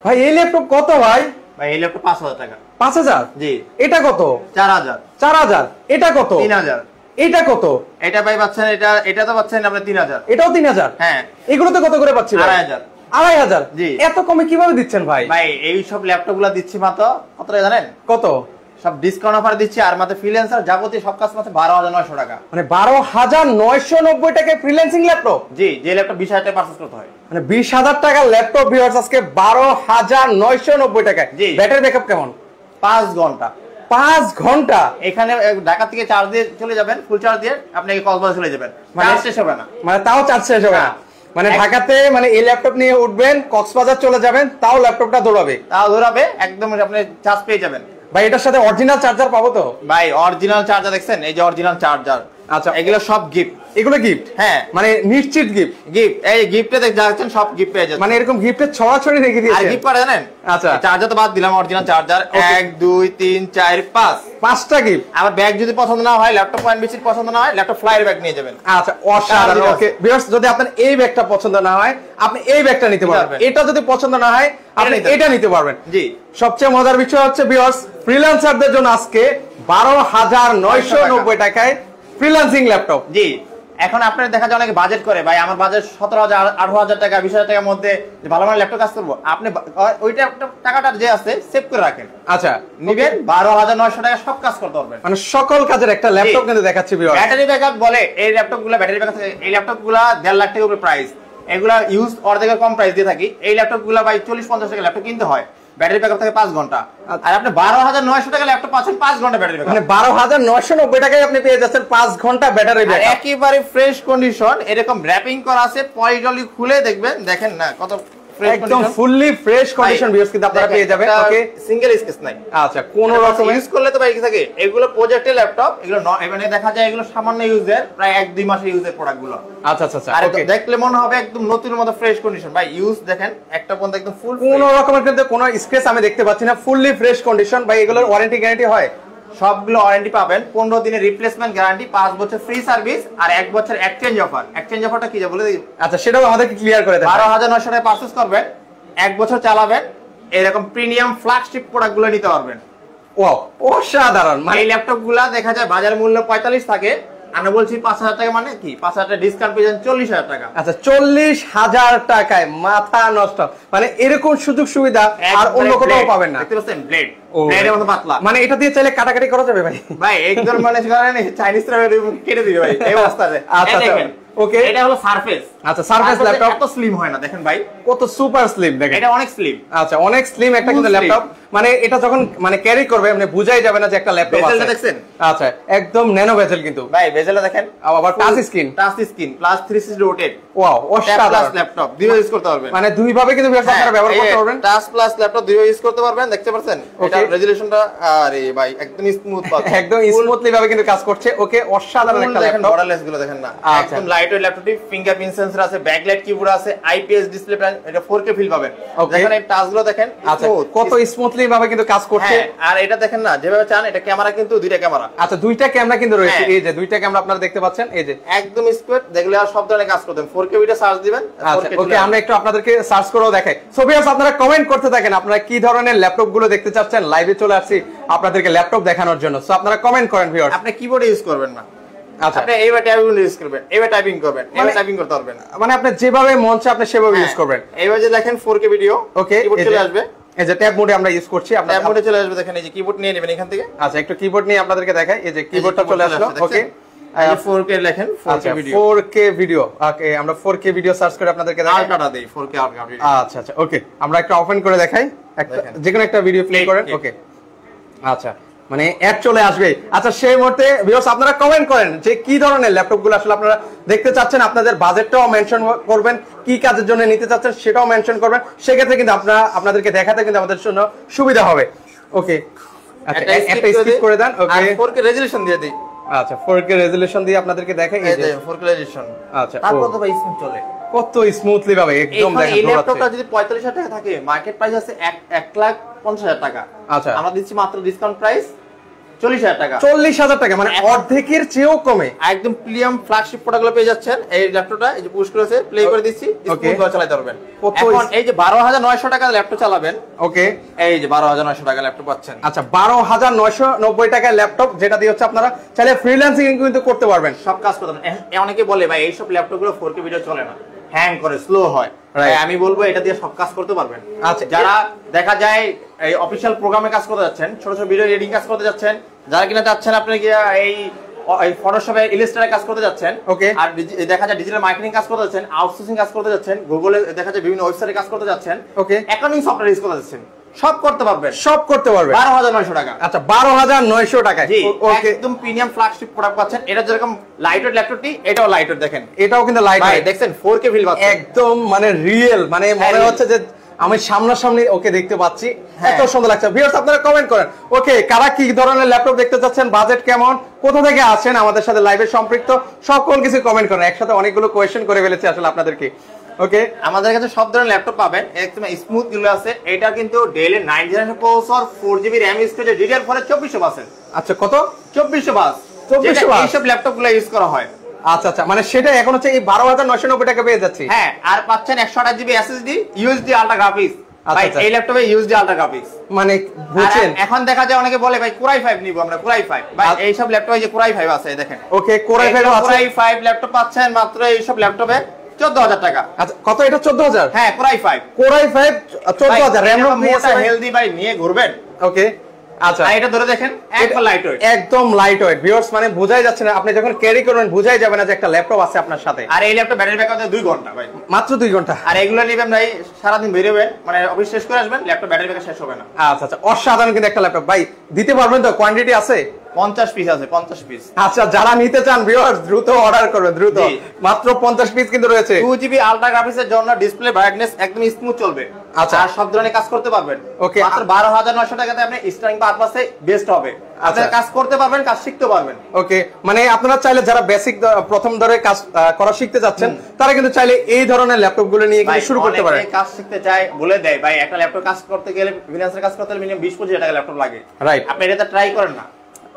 ভাই এই ল্যাপটপ কত ভাই? ভাই এই ল্যাপটপ 5000 টাকা। 5000? জি। এটা কত? 4000। 4000? এটা কত? 3000। এটা কত? এটা ভাই পাচ্ছেন, এটা তো পাচ্ছেন আপনি 3000। এটাও 3000? হ্যাঁ। এগুলোতে কত করে পাচ্ছি ভাই? 2500। 2500? জি। এত কমে কিভাবে দিচ্ছেন ভাই? ভাই এই সব ল্যাপটপগুলো দিচ্ছি মাত্র কত টাকা জানেন? কত? সব ডিসকাউন্ট অফার দিচ্ছি, আর মাত্র ফ্রিল্যান্সার যাবতীয় সব কাজ মাত্র 12900 টাকা। মানে 12990 টাকায় ফ্রিল্যান্সিং ল্যাপটপ? জি, যে ল্যাপটপ 20000 টাকা পারচেজ করতে হয়। মানে 20000 টাকার ল্যাপটপ ভিউয়ার্স আজকে 12990 টাকায়। জি। ব্যাটারি ব্যাকআপ কেমন? 5 ঘন্টা। 5 ঘন্টা? এখানে ঢাকা থেকে চার্জ দিয়ে চলে যাবেন, ফুল চার্জ দিয়ে আপনি কক্সবাজার চলে যাবেন, মানে চার্জ শেষ হবে না। মানে তাও চার্জ শেষ হবে না? মানে ঢাকাতে মানে এই ল্যাপটপ নিয়ে উঠবেন, কক্সবাজার চলে যাবেন, তাও ল্যাপটপটা দৌড়াবে? তাও ধরাবে, একদম আপনি চার্জ পেয়ে যাবেন। ভাই এটার সাথে অরিজিনাল চার্জার পাবো তো? ভাই অরিজিনাল চার্জার দেখছেন, এই যে অরিজিনাল চার্জার। আচ্ছা, এগুলো সব গিফট। এগুলো গিফট? হ্যাঁ, মানে নিশ্চিত গিফট। গিফট, এই গিফটে যাচ্ছেন সব গিফট পেয়ে যাচ্ছেন। মানে এরকম গিফটের ছড়াছড়ি রেখে আর দিয়েছেন? গিফট করে জানেন? আচ্ছা, চার্জার তো বাদ দিলাম, অরিজিনাল চার্জার 1 2 3 4 5 5টা গিফট। আবার ব্যাগ যদি পছন্দ না হয়, ল্যাপটপ পয়েন্ট বেশি পছন্দ না হয়, ল্যাপটপ ফ্লাইয়ের ব্যাগ নিয়ে যাবেন। আচ্ছা, অসাধারণ। ওকে ভিউয়ার্স, যদি আপনার এই ব্যাগটা পছন্দ না হয়, আপনি এই ব্যাগটা নিতে পারবেন। এটা যদি পছন্দ না হয়, আপনি এটা নিতে পারবেন। জি। সবচেয়ে মজার বিষয় হচ্ছে ভিউয়ার্স, ফ্রিল্যান্সারদের জন্য আজকে 12990 টাকায় ফ্রিল্যান্সিং ল্যাপটপ। জি। এখন আপনার দেখা যায় অনেকে বাজেট করে, ভাই আমার বাজেট 17000 18000 টাকা 20000 টাকার মধ্যে যে ভালো মানের ল্যাপটপ কাজ করবো, আপনি ওইটা টাকাটা যে আছে সেভ করে রাখেন। আচ্ছা, নিবেন 12900 টাকা সব কাজ করতে পারবেন। মানে সকল কাজের একটা ল্যাপটপ কিন্তু দেখাচ্ছি ভিউয়ার্স। ব্যাটারি ব্যাকআপ বলে, এই ল্যাপটপগুলো ব্যাটারি ব্যাকআপ থাকে, এই ল্যাপটপগুলো 1.5 লাখ টাকার উপরে প্রাইস। এগুলা ইউজ অর্ধেকের কম প্রাইস দিয়ে থাকি। এই ল্যাপটপগুলো ভাই 40-50 টাকা ল্যাপটপ কিনতে হয়, ব্যাটারি ব্যাকআপ থাকে 5 ঘন্টা। আর আপনি 12900 টাকা ল্যাপটপ পাচ্ছেন 5 ঘন্টা ব্যাটারি ব্যাকআপ। মানে 12990 টাকায় আপনি পেয়ে যাচ্ছেন 5 ঘন্টা ব্যাটারি ব্যাকআপ। একেবারে ফ্রেশ কন্ডিশন, এরকম র্যাপিং করা আছে, পলিটলি খুলে দেখবেন, দেখেন না কত ফ্রেশ একদম condition, fully fresh condition viewers কিন্তু আপনারা পেয়ে যাবেন। ওকে, সিঙ্গেল স্কেচ নাই। আচ্ছা, কোন রকম ইউজ করলে তো ভাই কি থাকে, এগুলো প্রজেক্টের ল্যাপটপ, এগুলো মানে দেখা যায় এগুলো সামান্য ইউজের, প্রায় 1-2 মাসের ইউজের প্রোডাক্টগুলো। আচ্ছা আচ্ছা আচ্ছা, আর ওকে, দেখলে মনে হবে একদম নতুনের মতো ফ্রেশ কন্ডিশন। ভাই ইউজ দেখেন, একটা পর্যন্ত একদম ফুল, কোন রকমের কিন্তু কোনো স্ক্র্যাচ আমি দেখতে পাচ্ছি না, ফুললি ফ্রেশ কন্ডিশন। ভাই এগুলোর ওয়ারেন্টি গ্যারান্টি হয়? সবগুলো ওয়ারেন্টি পাবেন, 15 দিনের রিপ্লেসমেন্ট গ্যারান্টি, 5 বছর ফ্রি সার্ভিস, আর 1 বছর এক্সচেঞ্জ অফার। এক্সচেঞ্জ অফারটা কি যা বলে দিই? আচ্ছা, সেটাও আমাদেরকে ক্লিয়ার করে দেন। 12900 টাকা পারচেজ করবেন, 1 বছর চালাবেন, এরকম প্রিমিয়াম ফ্ল্যাগশিপ প্রোডাক্টগুলো নিতে পারবেন। ওয়াও, অসাধারণ। মানে এই ল্যাপটপগুলো দেখা যায় বাজার মূল্য 45 থাকে, আমরা বলছি 5000 টাকা, মানে কি 5000 টাকা ডিসকাউন্ট পেয়ে যান 40000 টাকা। আচ্ছা, 40000 টাকায় মাথা নষ্ট। মানে এরকম সুযোগ সুবিধা আর অন্য কোথাও পাবেন না। দেখতে পাচ্ছেন ব্লেড, ব্লেডের মতো পাতলা। মানে এটা দিয়ে চাইলে কাটাকাটি করা যাবে ভাই? ভাই একদম মানে চাইনিজ কেটে দিবে ভাই এই অবস্থাতে। আচ্ছা দেখেন, ওকে, এটা হলো সারফেস। আচ্ছা, সারফেস ল্যাপটপ এত স্লিম হয় না, দেখেন ভাই কত সুপার স্লিম, দেখেন এটা অনেক স্লিম। আচ্ছা, অনেক স্লিম একটা কিন্তু ল্যাপটপ। মানে এটা যখন মানে ক্যারি করবে মানে বুঝাই যাবে না যে একটা ল্যাপটপ আছে। বেজেলটা দেখছেন? আচ্ছা, একদম ন্যানো বেজেল কিন্তু ভাই, বেজেলটা দেখেন, আবার touch screen plus 360 rotate. Wow, অসাধারণ ল্যাপটপ দুইভাবে ইউজ করতে পারবেন। মানে দুই ভাবে কিন্তু আপনারা ব্যবহার করতে পারবেন। টাচ প্লাস ল্যাপটপ দুইভাবে ইউজ করতে পারবেন, দেখতে পাচ্ছেন এটা রেজোলিউশনটা, আরে ভাই একদম স্মুথ পাচ্ছেন, একদম স্মুথলি ভাবে কিন্তু কাজ করছে। ওকে, অসাধারণ একটা দেখেন, ল্যাপটপ। বর্ডারলেস গুলো দেখেন না, একদম লাইট ওয়েট ল্যাপটপটি, ফিঙ্গারপ্রিন্ট সেন্সর আছে, ব্যাকলাইট কিবোর্ড আছে, আইপিএস ডিসপ্লে, এটা 4K ফিল পাবেন। দেখেন এই টাচগুলো দেখেন, আচ্ছা, কত স্মুথলি ভাবে কিন্তু কাজ করছে। আর এটা দেখেন না, যেভাবে চান, এটা ক্যামেরা কিন্তু দুইটা ক্যামেরা। আচ্ছা, দুইটা ক্যামেরা কিন্তু রয়েছে। এই যে দুইটা ক্যামেরা আপনারা দেখতে পাচ্ছেন, এই যে একদম স্কোয়ার, দেখলে আর সব ধরনের কাজ করতেন। 4K ভিডিও সার্চ দিবেন। আচ্ছা, ওকে, আমরা একটু আপনাদেরকে সার্চ করেও দেখাই। সো ভিউয়ার্স, আপনারা কমেন্ট করতে থাকেন আপনারা কি ধরনের ল্যাপটপ গুলো দেখতে চাচ্ছেন। লাইভে চলে আসছি আপনাদেরকে ল্যাপটপ দেখানোর জন্য। সো আপনারা কমেন্ট করেন ভিউয়ার্স। আপনি কিবোর্ড ইউজ করবেন না, আচ্ছা, আপনি এইভাবে টাইপিং ইউজ করবেন, এইভাবে টাইপিং করবেন, এইভাবে টাইপিং করতে পারবেন। মানে আপনি যেভাবে মন চায় আপনি সেভাবে ইউজ করবেন। এইভাবে যে দেখেন 4K ভিডিও, ওকে, কিবোর্ড চলে আসবে। এই যে ট্যাব মোডে আমরা ইউজ করছি, আপনারা ট্যাব মোডে চলে আসবে, দেখেন এই যে কিবোর্ড নিয়ে নেবেন এখান থেকে। আচ্ছা, একটু কিবোর্ড নিয়ে আপনাদেরকে দেখাই। এই যে কিবোর্ডটা চলে আসলো। ওকে, এই যে 4K লেখেন, 4K ভিডিও, 4K ভিডিও। ওকে, আমরা 4K ভিডিও সার্চ করে আপনাদেরকে দেখাই। আলট্রাটা দেই, 4K আলট্রা ভিডিও। আচ্ছা আচ্ছা, ওকে, আমরা একটা ওপেন করে দেখাই, একটা যে কোনো একটা ভিডিও প্লে করেন। ওকে, আচ্ছা, মানে অ্যাড চলে আসবে। আচ্ছা, সেই মুহূর্তে ভিউয়ার্স আপনারা কমেন্ট করেন যে কি ধরনের ল্যাপটপগুলো আসলে আপনারা দেখতে চাচ্ছেন, আপনাদের বাজেটটাও মেনশন করবেন, কি কাজের জন্য নিতে চাচ্ছেন সেটাও মেনশন করবেন। সেক্ষেত্রে কিন্তু আপনাদেরকে দেখাতে কিন্তু আমাদের জন্য সুবিধা হবে। ওকে, আচ্ছা, একটা স্কিপ করে দেন। ওকে, 4K রেজোলিউশন দিয়ে দিই। আচ্ছা, 4K রেজোলিউশন দিয়ে আপনাদেরকে দেখাই। এই যে 4K রেজোলিউশন। আচ্ছা, তারপর তো ভাই স্মুথ চলে, কত স্মুথলি ভাবে একদম দেখেন। এই ল্যাপটপটা যদি 45000 টাকা থাকে, মার্কেট প্রাইস আছে 1,50,000 টাকা। আচ্ছা, আমরা দিচ্ছি মাত্র ডিসকাউন্ট প্রাইস 40,000 টাকা। 40,000 টাকা, মানে অর্ধেকের চেয়েও কমে। একদম প্রিমিয়াম ফ্ল্যাগশিপ প্রোডাক্টগুলো পেয়ে যাচ্ছেন। এই ল্যাপটপটা এই যে পুশ করেছে, প্লে করে দিচ্ছি, স্মুথ ভাবে চালাতে পারবেন। এখন এই যে 12,900 টাকা ল্যাপটপ চালাবেন, ওকে, এই যে 12,900 টাকা ল্যাপটপ পাচ্ছেন। আচ্ছা, 12,990 টাকার ল্যাপটপ, যেটা দিয়ে হচ্ছে আপনারা চাইলে ফ্রিল্যান্সিং কিন্তু করতে পারবেন, সব কাজ করতে পারবেন। অনেকে বলে ভাই এইসব ল্যাপটপগুলো 4K ভিডিও চলে না, হ্যাং করে, স্লো হয়। আমি বলবো এটা দিয়ে সব কাজ করতে পারবেন। আচ্ছা, যারা দেখা যায় এই অফিশিয়াল প্রোগ্রামে কাজ করতে যাচ্ছেন, ছোট ছোট ভিডিও এডিটিং কাজ করতে যাচ্ছেন, যারা কিনা যাচ্ছেন আপনি এই ফটোশপে, ইলাস্ট্রেটরে কাজ করতে যাচ্ছেন, ওকে, আর দেখা যায় ডিজিটাল মার্কেটিং কাজ করতে যাচ্ছেন, আউটসোর্সিং কাজ করতে যাচ্ছেন, গুগলে দেখা যায় বিভিন্ন ওয়েবসাইটে কাজ করতে যাচ্ছেন, ওকে, অ্যাকাউন্টিং সফটওয়্যার ইউজ করতে যাচ্ছেন, সব করতে পারবেন, সব করতে পারবেন। 12,900 টাকা। আচ্ছা, 12,900 টাকা, ওকে, একদম প্রিমিয়াম ফ্ল্যাগশিপ প্রোডাক্ট পাচ্ছেন। এটা যেরকম লাইটওয়েট ল্যাপটপটি, এটাও লাইটওয়েট, দেখেন এটাও কিন্তু লাইটওয়েট, দেখছেন 4K ফিল পাচ্ছেন, একদম মানে রিয়েল, মানে মনে হচ্ছে যে আমি সামনাসামনি ওকে দেখতে পাচ্ছি, এত সুন্দর লাগছে। ভিউয়ার্স আপনারা কমেন্ট করেন, ওকে, কারা কি ধরনের ল্যাপটপ দেখতে চাচ্ছেন, বাজেট কেমন, কোথা থেকে আসেন, আমাদের সাথে লাইভে সম্পৃক্ত, সকল কিছু কমেন্ট করেন। একসাথে অনেকগুলো কোয়েশ্চেন করে ফেলেছি আসলে আপনাদেরকে। ওকে, আমাদের কাছে সব ধরনের ল্যাপটপ পাবেন, একদম স্মুথ গুলো আছে। এটা কিন্তু Dell 9 generation processor, 4GB RAM use করে, DDR4 এর 2400 আছে। আচ্ছা, কত? 2400 এইসব ল্যাপটপ গুলো ইউজ করা হয়। আচ্ছা আচ্ছা, মানে সেটা এখন হচ্ছে এই 12,990 টাকা পেয়ে যাচ্ছি। হ্যাঁ, আর পাচ্ছেন 128GB SSD, USD ultra graphics. ভাই এই ল্যাপটপে USD আল্ট্রা গ্রাফিক্স, মানে বুঝছেন। এখন দেখা যায় অনেকে বলে ভাই Core i5 নিব আমরা, Core i5। ভাই এই সব ল্যাপটপে যে Core i5 আছে দেখেন, ওকে, Core i5 আছে, Core i5 ল্যাপটপ পাচ্ছেন মাত্র এই সব ল্যাপটপে 14,000 টাকা। আচ্ছা, কত এটা? 14,000? হ্যাঁ, Core i5 14,000, RAM ROM মোটা হেলদি ভাই নিয়ে ঘুরবেন। ওকে, আচ্ছা, এটা ধরে দেখেন, একদম লাইটওয়েট, একদম লাইটওয়েট। ভিউয়ার্স মানে বোঝাই যাচ্ছে না, আপনি যখন ক্যারি করবেন বোঝাই যাবে না যে একটা ল্যাপটপ আছে আপনার সাথে। আর এই ল্যাপটপ ব্যাটারি ব্যাকআপ 2 ঘন্টা ভাই, মাত্র 2 ঘন্টা। আর এগুলো নেবেন ভাই সারাদিন বেরোবেন, মানে অফিস শেষ করে আসবেন, ল্যাপটপ ব্যাটারি ব্যাকআপ শেষ হবে না। আচ্ছা আচ্ছা, অসাধারণ কিন্তু একটা ল্যাপটপ ভাই। দিতে পারবেন তো? কোয়ান্টিটি আছে? 50 পিস আছে, 50 পিস। আচ্ছা, যারা নিতে চান ভিউয়ার্স দ্রুত অর্ডার করবেন, দ্রুত, মাত্র 50 পিস কিন্তু রয়েছে। 2GB আল্ট্রা গ্রাফিক্সের জন্য ডিসপ্লে ব্রাইটনেস একদম স্মুথ চলবে। আচ্ছা, আর সব ধরনের কাজ করতে পারবেন। ওকে, মাত্র 12,900 টাকাতে আপনি স্টার্টিং পারপাসে বেস্ট হবে। আপনি কাজ করতে পারবেন, কাজ শিখতে পারবেন। ওকে, মানে আপনারা চাইলে যারা বেসিক প্রথম ধরে কাজ করা শিখতে যাচ্ছেন, তারা কিন্তু চাইলে এই ধরনের ল্যাপটপ গুলো নিয়ে কিন্তু শুরু করতে পারেন। কাজ শিখতে চাই বলে দেয় ভাই, একটা ল্যাপটপ কাজ করতে গেলে, ফ্রিল্যান্সার কাজ করতে গেলে মিনিমাম 20-25 টাকা ল্যাপটপ লাগে। রাইট, আপনি এটা ট্রাই করেন না,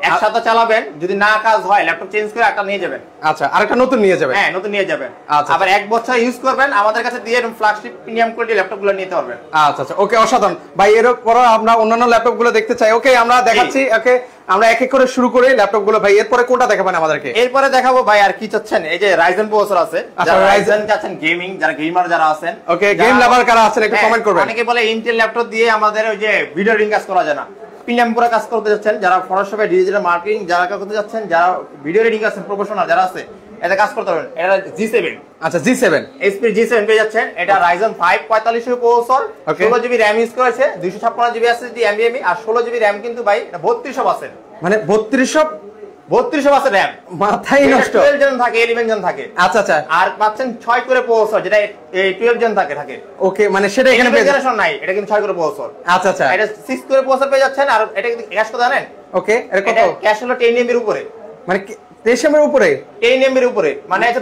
একসাথে চালাবেন, যদি না কাজ হয় ল্যাপটপ চেঞ্জ করে একটা নিয়ে যাবেন। আচ্ছা, আরেকটা নতুন নিয়ে যাবেন। হ্যাঁ, নতুন নিয়ে যাবেন। আচ্ছা, আবার 1 বছর ইউজ করবেন, আমাদের কাছে দিয়ে ফ্ল্যাগশিপ প্রিমিয়াম কোয়ালিটি ল্যাপটপগুলো নিতে পারবেন। আচ্ছা আচ্ছা, ওকে, অসাধারণ ভাই। এরপর আমরা অন্যান্য ল্যাপটপ গুলো দেখতে চাই। ওকে, আমরা দেখাচ্ছি। ওকে, আমরা এক এক করে শুরু করি ল্যাপটপ গুলো। ভাই এরপরে কোনটা দেখাবেন আমাদেরকে? এরপরে দেখাবো ভাই, আর কি চাচ্ছেন, এই যে রাইজেন প্রসেসর আছে, যারা রাইজেন চাচ্ছেন গেমিং, যারা গেমার যারা আছেন, ওকে, গেম লাভার কারা আছেন একটু কমেন্ট করবেন। অনেকে বলে ইন্টেল ল্যাপটপ দিয়ে আমাদের ওই যে ভিডিও এডিটিং কাজ করা যায় না, প্রিমিয়াম পুরো কাজ করতে যাচ্ছেন, যারা ফটোশপে, ডিজিটাল মার্কেটিং যারা কাজ করতে যাচ্ছেন, যারা ভিডিও এডিটিং আছেন, প্রফেশনাল যারা আছে, এটা কাজ করতে পারবেন। এটা G7, আচ্ছা, G7 HP G7 পেয়ে যাচ্ছেন। এটা Ryzen 5 4500 processor, 16GB RAM use করেছে, 256GB SSD NVMe, আর 16GB RAM কিন্তু ভাই এটা 3200 আছে, মানে 3200 আছে RAM, মাথায় নষ্ট। 12 জন থাকে, 11 জন থাকে। আচ্ছা আচ্ছা, আর পাচ্ছেন 6 করে প্রসেসর, যেটা এই 12 জন থাকে। ওকে, মানে সেটা এখানে পেয়ে যাচ্ছেন নাই, এটা কিন্তু 6 করে প্রসেসর। আচ্ছা আচ্ছা, এটা 6 করে প্রসেসর পেয়ে যাচ্ছেন। আর এটা কিন্তু ক্যাশ কত জানেন? ওকে, এটা কত? ক্যাশ হলো 10 MB এর উপরে, মানে 10 এর উপরে, 10 MB এর উপরে, মানে এটা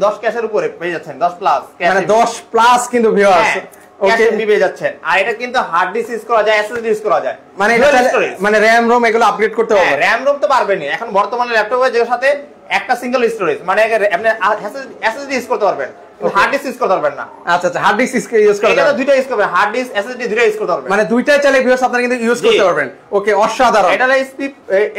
10 ক্যাশের উপরে পেয়ে যাচ্ছেন, 10 প্লাস, মানে 10 প্লাস কিন্তু ভিউয়ার্স। ওকে, MB পেয়ে যাচ্ছেন। আর এটা কিন্তু হার্ড ডিস্ক ইউজ করা যায়, SSD ইউজ করা যায়, মানে এটা মানে RAM ROM এগুলো আপগ্রেড করতে হবে। RAM ROM তো পারবেনই এখন বর্তমানে ল্যাপটপে, যের সাথে একটা সিঙ্গেল স্টোরেজ, মানে আপনি SSD ইউজ করতে পারবেন, হার্ড ডিস্ক ইউজ করতে পারবেন না। আচ্ছা আচ্ছা, হার্ড ডিস্ক ইউজ করতে পারবেন, দুইটা ইউজ করবেন, হার্ড ডিস্ক SSD দুইটা ইউজ করতে পারবেন, মানে দুইটাই চাইলে ভিউয়ার্স আপনারা কিন্তু ইউজ করতে পারবেন। ওকে, অসাধারণ। এটা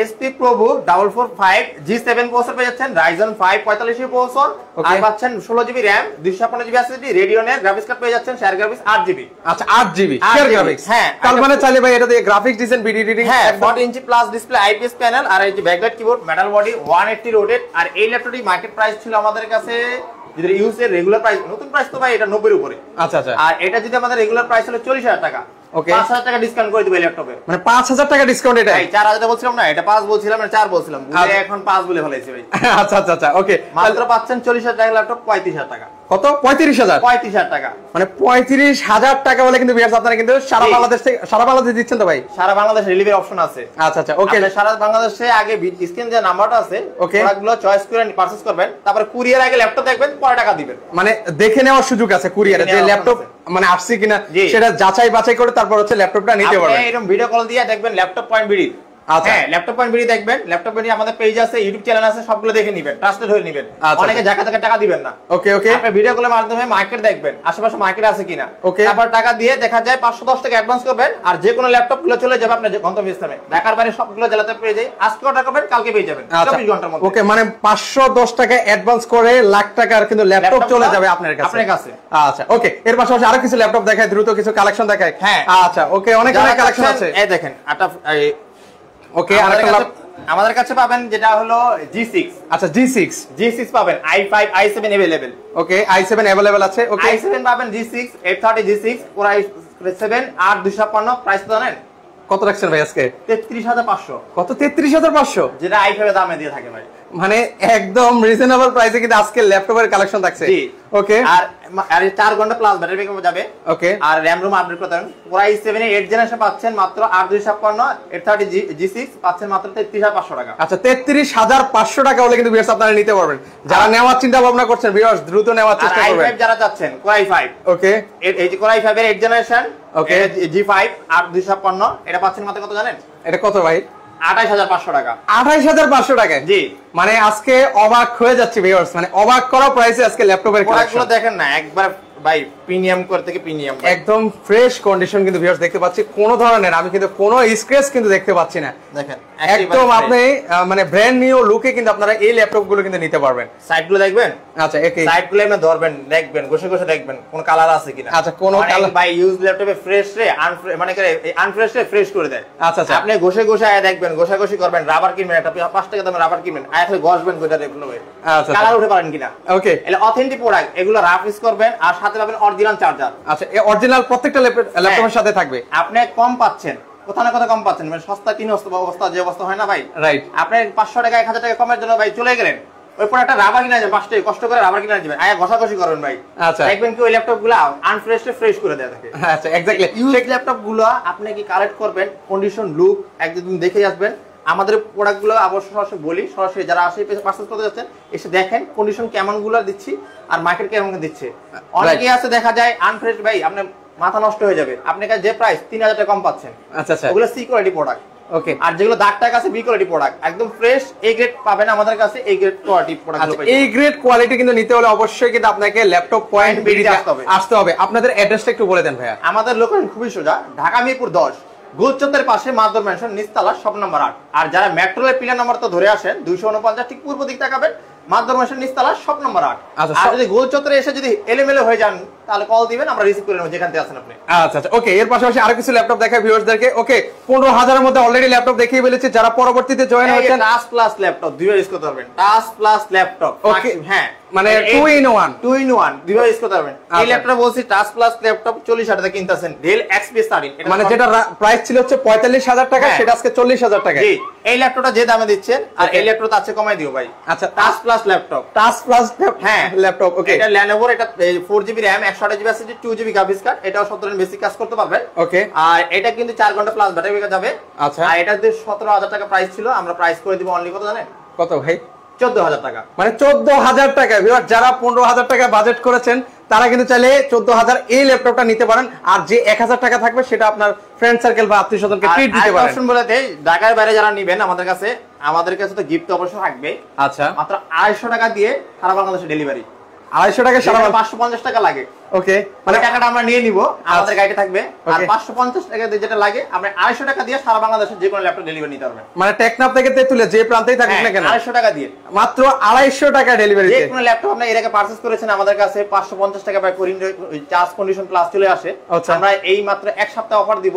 HP ProBook 445 G7 প্রসেসর পেয়ে যাচ্ছেন, Ryzen 5 4500 প্রসেসর, আর পাচ্ছেন 16GB RAM, 256GB SSD, Radeon-এর গ্রাফিক্স কার্ড পেয়ে যাচ্ছেন, শেয়ার গ্রাফিক্স 8GB। আচ্ছা, 8GB শেয়ার গ্রাফিক্স। হ্যাঁ, তার মানে চাইলে ভাই এটা দিয়ে গ্রাফিক্স ডিজাইন, ভিডিও এডিটিং, হ্যাঁ, 40 ইঞ্চি প্লাস ডিসপ্লে, IPS প্যানেল, আর এই যে backlight keyboard, metal body, 180 rotate. আর এই ল্যাপটপটি মার্কেট প্রাইস ছিল আমাদের কাছে, যদি ইউজ এর রেগুলার প্রাইস, নতুন প্রাইস তো ভাই এটা 90 এর উপরে। আচ্ছা আচ্ছা, আর এটা যদি আমাদের রেগুলার প্রাইস হলো 40,000 টাকা, ওকে, 5,000 টাকা ডিসকাউন্ট করে দিবে ল্যাপটপে। মানে 5,000 টাকা ডিসকাউন্ট। এটা 4,000 বলছিলাম না, এটা 5 বলছিলাম, না 4 বলছিলাম, বুঝে এখন 5 বলে ফেলাইছি ভাই। আচ্ছা আচ্ছা আচ্ছা, ওকে, মাত্র পাচ্ছেন 40,000 টাকা ল্যাপটপ, 35,000 টাকা। কত? 35,000? 35,000 টাকা, মানে 35,000 টাকা বলে কিন্তু ভিউয়ার্স আপনারা কিন্তু সারা বাংলাদেশ থেকে, সারা বাংলাদেশ দিচ্ছেন তো ভাই? সারা বাংলাদেশ ডেলিভারি অপশন আছে। আচ্ছা আচ্ছা, ওকে, সারা বাংলাদেশে আগে স্ক্রিন যে নাম্বারটা আছে, ওকে, প্রোডাক্টগুলো চয়েস করে পারচেজ করবেন, তারপর কুরিয়ার আগে ল্যাপটপ দেখবেন, পরে টাকা দিবেন, মানে দেখে নেওয়ার সুযোগ আছে কুরিয়ারে যে ল্যাপটপ মানে আসছে কিনা, সেটা যাচাই বাছাই করে তারপর হচ্ছে ল্যাপটপটা নিতে পারবেন। আপনি এরকম ভিডিও কল দিয়ে দেখবেন ল্যাপটপ পয়েন্ট বিডি আচ্ছা হ্যাঁ ল্যাপটপ পয়েন্ট ভিডিও দেখবেন, ল্যাপটপ পয়েন্ট আমাদের পেজ আছে, ইউটিউব চ্যানেল আছে, সবগুলো দেখে নেবেন, ট্রাস্টেড হয়ে নেবেন। অনেকে জায়গা থেকে টাকা দিবেন না। ওকে ওকে, আপনি ভিডিও কলের মাধ্যমে মার্কেট দেখবেন, আশেপাশে মার্কেট আছে কিনা, ওকে, তারপর টাকা দিয়ে দেখা যায় 510 টাকা অ্যাডভান্স করবেন, আর যে কোনো ল্যাপটপ গুলো চলে যাবে আপনার গন্তব্যস্থানে। ঢাকার বাইরে সবগুলো জেলাতে পেয়ে যায়, আজকে অর্ডার করবেন কালকে পেয়ে যাবেন 24 ঘন্টার মধ্যে। ওকে, মানে 510 টাকা অ্যাডভান্স করে লাখ টাকার কিন্তু ল্যাপটপ চলে যাবে আপনার কাছে। আচ্ছা ওকে, এর পাশাপাশি আরো কিছু ল্যাপটপ দেখায়, দ্রুত কিছু কালেকশন দেখায়। হ্যাঁ আচ্ছা ওকে, অনেক অনেক কালেকশন আছে। এই দেখেন একটা ওকে, আরেকটা আমাদের কাছে পাবেন যেটা হলো G6। আচ্ছা G6 পাবেন, i5 i7 अवेलेबल। ওকে, i7 अवेलेबल আছে। ওকে, i7 পাবেন G6 830 G6 Core i7 8256 price তো জানেন কত রাখছেন ভাই আজকে? 33500। কত? 33500, যেটা i5 এর দামে দিয়ে থাকে ভাই। মানে একদম রিজনেবল প্রাইসে কিন্তু আজকে ল্যাপটপের কালেকশন থাকছে। জি ওকে, আর 4 ঘন্টা প্লাস ব্যাটারি ব্যাকআপ যাবে। ওকে, আর RAM ROM আপডেট করতে পারেন। Core i7 এর 8 জেনারেশন পাচ্ছেন মাত্র 8256, 830 G6 পাচ্ছেন মাত্র 33500 টাকা। আচ্ছা 33500 টাকা হলে কিন্তু ভিউয়ার্স আপনারা নিতে পারবেন। যারা নেওয়ার চিন্তা ভাবনা করছেন ভিউয়ার্স দ্রুত নেওয়ার চেষ্টা করবেন। i5 যারা চাচ্ছেন Core i5, ওকে, এই যে Core i5 এর 8 জেনারেশন, ওকে, G5 8256 এটা পাচ্ছেন মাত্র কত জানেন? এটা কত ভাই? 28500 টাকা। 28500 টাকা? জি, মানে আজকে অবাক হয়ে যাচ্ছে ভিউয়ার্স, মানে অবাক করা প্রাইসে আজকে ল্যাপটপের প্রোডাক্টগুলো দেখেন না একবার ভাই, প্রিমিয়াম করে থেকে প্রিমিয়াম, একদম ফ্রেশ কন্ডিশন কিন্তু ভিউয়ার্স দেখতে পাচ্ছি। কোনো ধরনের আমি কিন্তু কোনো স্ক্র্যাচ কিন্তু দেখতে পাচ্ছি না। দেখেন একদম আপনি মানে ব্র্যান্ড নিউ লুকে কিন্তু আপনারা এই ল্যাপটপ গুলো কিন্তু নিতে পারবেন। সাইডগুলো দেখবেন। আচ্ছা, একই সাইডগুলো আপনি ধরবেন, দেখবেন, ঘষে ঘষে দেখবেন কোন কালার আছে কিনা। আচ্ছা, কোন কালার ভাই ইউজ ল্যাপটপে ফ্রেশ রে মানে আনফ্রেশ রে ফ্রেশ করে দেয়। আচ্ছা আচ্ছা, আপনি ঘষে ঘষে আয় দেখবেন, ঘষাঘষি করবেন, রাবার কিনবেন, একটা 5 টাকা দামের রাবার কিনবেন, আয় খালি ঘষবেন গোটা দেখবেন ভাই কালার উঠে পারেন কিনা। ওকে, এলে অথেন্টিক প্রোডাক্ট, এগুলো রাফ ইউজ করবেন, আর সাথে পাবেন অরিজিনাল চার্জার। আচ্ছা, এই অরিজিনাল প্রত্যেকটা ল্যাপটপের সাথে থাকবে। আপনি কম পাচ্ছেন, কোথাও না কোথাও কম পাচ্ছেন, মানে সস্তা তিন অবস্থা যে অবস্থা হয় না ভাই, রাইট। আপনি 500 টাকা 1000 টাকা কমের জন্য ভাই চলে গেলেন, ওই পরে একটা রাবার কিনা যাবেন, 5 টাকা কষ্ট করে রাবার কিনা যাবেন, আয়া ঘষাঘষি করবেন ভাই। আচ্ছা, দেখবেন কি ওই ল্যাপটপগুলো আনফ্রেশ ফ্রেশ করে দেয় থাকে। আচ্ছা, এক্স্যাক্টলি। ইউজ ল্যাপটপগুলো আপনি কি কালেক্ট করবেন, কন্ডিশন লুক একদিন দেখে আসবেন। আমাদের প্রোডাক্টগুলো অবশ্যই সরাসরি বলি, সরাসরি যারা আসে পারচেজ করতে যাচ্ছেন এসে দেখেন কন্ডিশন কেমন গুলো দিচ্ছি আর মার্কেট কেমন দিচ্ছে। অনেকেই আছে দেখা যায় আনফ্রেশ ভাই, আপনার মাথা নষ্ট হয়ে যাবে, আপনার কাছে যে প্রাইস 3000 টাকা কম পাচ্ছেন। আচ্ছা আচ্ছা, ওগুলো সি কোয়ালিটি প্রোডাক্ট। ওকে, আর যেগুলো দাগ টাগ আছে বি কোয়ালিটি প্রোডাক্ট, একদম ফ্রেশ এ গ্রেড পাবেন আমাদের কাছে, এ গ্রেড কোয়ালিটি প্রোডাক্ট। এই গ্রেড কোয়ালিটি কিন্তু নিতে হলে অবশ্যই কিন্তু আপনাকে ল্যাপটপ পয়েন্ট বিডি আসতে হবে। আপনাদের অ্যাড্রেসটা একটু বলে দেন ভাইয়া। আমাদের লোকেশন খুবই সোজা, ঢাকা মিরপুর 10 গোলচত্বরের পাশে মাদর ম্যানশন নিচতলা শপ নাম্বার 8। আর যারা মেট্রোলের পিলার নাম্বার তো ধরে আসেন 249 ঠিক পূর্ব দিক তাকাবেন, মাদর ম্যানশন নিচতলা শপ নাম্বার 8। আর যদি গোলচত্বরে এসে যদি এলোমেলো হয়ে যান তাহলে কল দিবেন, আমরা রিসিভ করে নেব যেখান থেকে আছেন আপনি। আচ্ছা আচ্ছা, ওকে। এর পাশাপাশি আরো কিছু ল্যাপটপ দেখাই ভিউয়ার্সদেরকে। ওকে, 15000 এর মধ্যে অলরেডি ল্যাপটপ দেখিয়ে ফেলেছি। যারা পরবর্তীতে জয়েন হচ্ছেন, টাচ প্লাস ল্যাপটপ দুইবার ইউজ করতে পারবেন। টাচ প্লাস ল্যাপটপ, ওকে, হ্যাঁ, মানে 2 in 1 দুইবার ইউজ করতে পারবেন। এই ল্যাপটপ বলছি টাচ প্লাস ল্যাপটপ 40000 টাকা কিনতেছেন, ডেল XPS 13, মানে যেটা প্রাইস ছিল হচ্ছে 45000 টাকা, সেটা আজকে 40000 টাকা। জি, এই ল্যাপটপটা যে দামে দিচ্ছেন আর এই ল্যাপটপটা আছে কমাই দিও ভাই। আচ্ছা, touch plus laptop, touch plus হ্যাঁ ল্যাপটপ। ওকে, এটা Lenovo, এটা 4GB RAM 128GB SSD 2GB graphics card, এটাও 17 বেসিক কাজ করতে পারবেন। ওকে, আর এটা কিন্তু 4 ঘন্টা প্লাস ব্যাটারি ব্যাকআপ যাবে। আচ্ছা, আর এটা যে 17000 টাকা প্রাইস ছিল, আমরা প্রাইস করে দিব অনলি কত জানেন? কত ভাই? 14000 টাকা। মানে 14000 টাকা। ভিউয়ার যারা 15000 টাকা বাজেট করেছেন তারা কিন্তু চাইলে 14000 এই ল্যাপটপটা নিতে পারেন। আর যে 1000 টাকা থাকবে সেটা আপনার ফ্রেন্ড সার্কেল বা আত্মীয় স্বজনকে ট্রিট দিতে পারেন। অপশন বলতে ঢাকার বাইরে যারা নেবেন আমাদের কাছে তো গিফট অবশ্যই থাকবে। আচ্ছা, মাত্র 250 টাকা দিয়ে সারা বাংলাদেশে ডেলিভারি। 250 টাকা সারা 550 টাকা লাগে। ওকে, মানে টাকাটা আমরা নিয়ে নিব, আমাদের গাড়িতে থাকবে। আর 550 টাকা দিয়ে যেটা লাগে আমরা 250 টাকা দিয়ে সারা বাংলাদেশে যে কোনো ল্যাপটপ ডেলিভারি নিতে পারবেন। মানে টেকনাফ থেকে তেতুলিয়া যে প্রান্তেই থাকুক না কেন 250 টাকা দিয়ে, মাত্র 250 টাকা ডেলিভারি। যে কোনো ল্যাপটপ আপনি এর আগে পারচেজ করেছেন আমাদের কাছে 550 টাকা বাই করিং চার্জ কন্ডিশন প্লাস চলে আসে। আমরা এই মাত্র এক সপ্তাহ অফার দিব,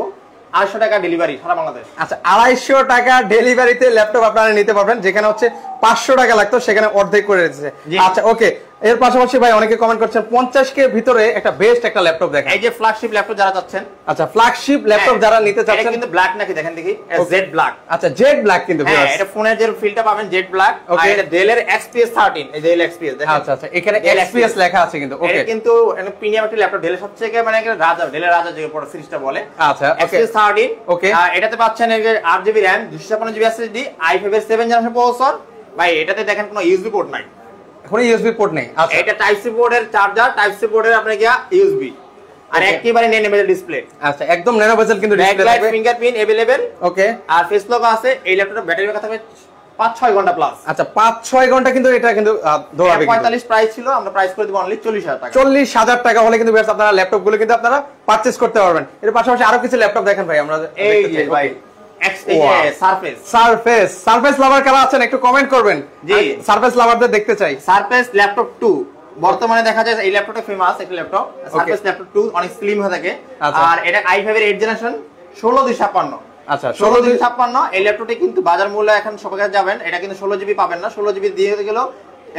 250 টাকা ডেলিভারি সারা বাংলাদেশ। আচ্ছা, 250 টাকা ডেলিভারিতে ল্যাপটপ আপনারা নিতে পারবেন। যেখানে হচ্ছে 500 টাকা লাগতো সেখানে অর্ধেক করে দিয়েছে। আচ্ছা, ওকে। এর পাশাপাশি ভাই অনেকে কমেন্ট করছেন 50K ভিতরে একটা বেস্ট একটা ল্যাপটপ দেখেন। এই যে ফ্ল্যাগশিপ ল্যাপটপ যারা চাচ্ছেন, আচ্ছা, ফ্ল্যাগশিপ ল্যাপটপ যারা নিতে চাচ্ছেন, এটা কিন্তু ব্ল্যাক নাকি দেখেন দেখি, জেড ব্ল্যাক। আচ্ছা, জেড ব্ল্যাক কিন্তু হ্যাঁ, এটা ফোনের যে ফিলটা পাবেন জেড ব্ল্যাক। আর এটা ডেলের XPS 13, এই ডেল XPS দেখেন। আচ্ছা আচ্ছা, এখানে XPS লেখা আছে কিন্তু। ওকে, এটা কিন্তু প্রিমিয়াম একটা ল্যাপটপ, ডেলের সবথেকে মানে রাজা, ডেলের রাজা যে বড় সিরিজটা বলে। আচ্ছা, XPS 13। ওকে, এটাতে পাচ্ছেন 8GB RAM 256GB SSD i5 এর 7 জেনারেশন প্রসেসর। ভাই এটাতে দেখেন কোনো ইউএসবি পোর্ট নাই, কোনো ইউএসবি পোর্ট নেই। আচ্ছা, এটা টাইপ সি পোর্টের চার্জার, টাইপ সি পোর্টের আপনার গিয়া ইউএসবি। আর একেবারে ন্যানো বেজেল ডিসপ্লে। আচ্ছা একদম ন্যানো বেজেল কিন্তু ডিসপ্লে ব্যাকলাইট থাকবে, ফিঙ্গারপ্রিন্ট अवेलेबल। ওকে, আর ফেস লক আছে। এই ল্যাপটপের ব্যাটারি ব্যাকআপ থাকবে 5-6 ঘন্টা প্লাস। আচ্ছা 5-6 ঘন্টা কিন্তু এটা কিন্তু দৌড়াবে। 45 প্রাইস ছিল, আমরা প্রাইস করে দেব অনলি 40,000 টাকা। 40,000 টাকা হলে কিন্তু ভিউয়ার্স আপনারা ল্যাপটপ গুলো কিন্তু আপনারা পারচেজ করতে পারবেন। এর পাশাপাশি আরো কিছু ল্যাপটপ দেখেন ভাই আমরা এই দেখতে যে চাই। ভাই সারফেস লাভার কারা আছেন একটু কমেন্ট করবেন, জি সারফেস লাভারদের দেখতে চাই। সারফেস ল্যাপটপ 2 বর্তমানে দেখা যায় এই ল্যাপটপটা ফেমাস একটা ল্যাপটপ, সারফেস ল্যাপটপ 2 অনেক স্লিম হয়ে থাকে। আর এটা i5 এর 8 জেনারেশন 1656। আচ্ছা 1656 এই ল্যাপটপটি কিন্তু বাজার মূল্য এখন সবার কাছে যাবেন, এটা কিন্তু 16 জিবি পাবেন না, 16 জিবি দিয়ে গেল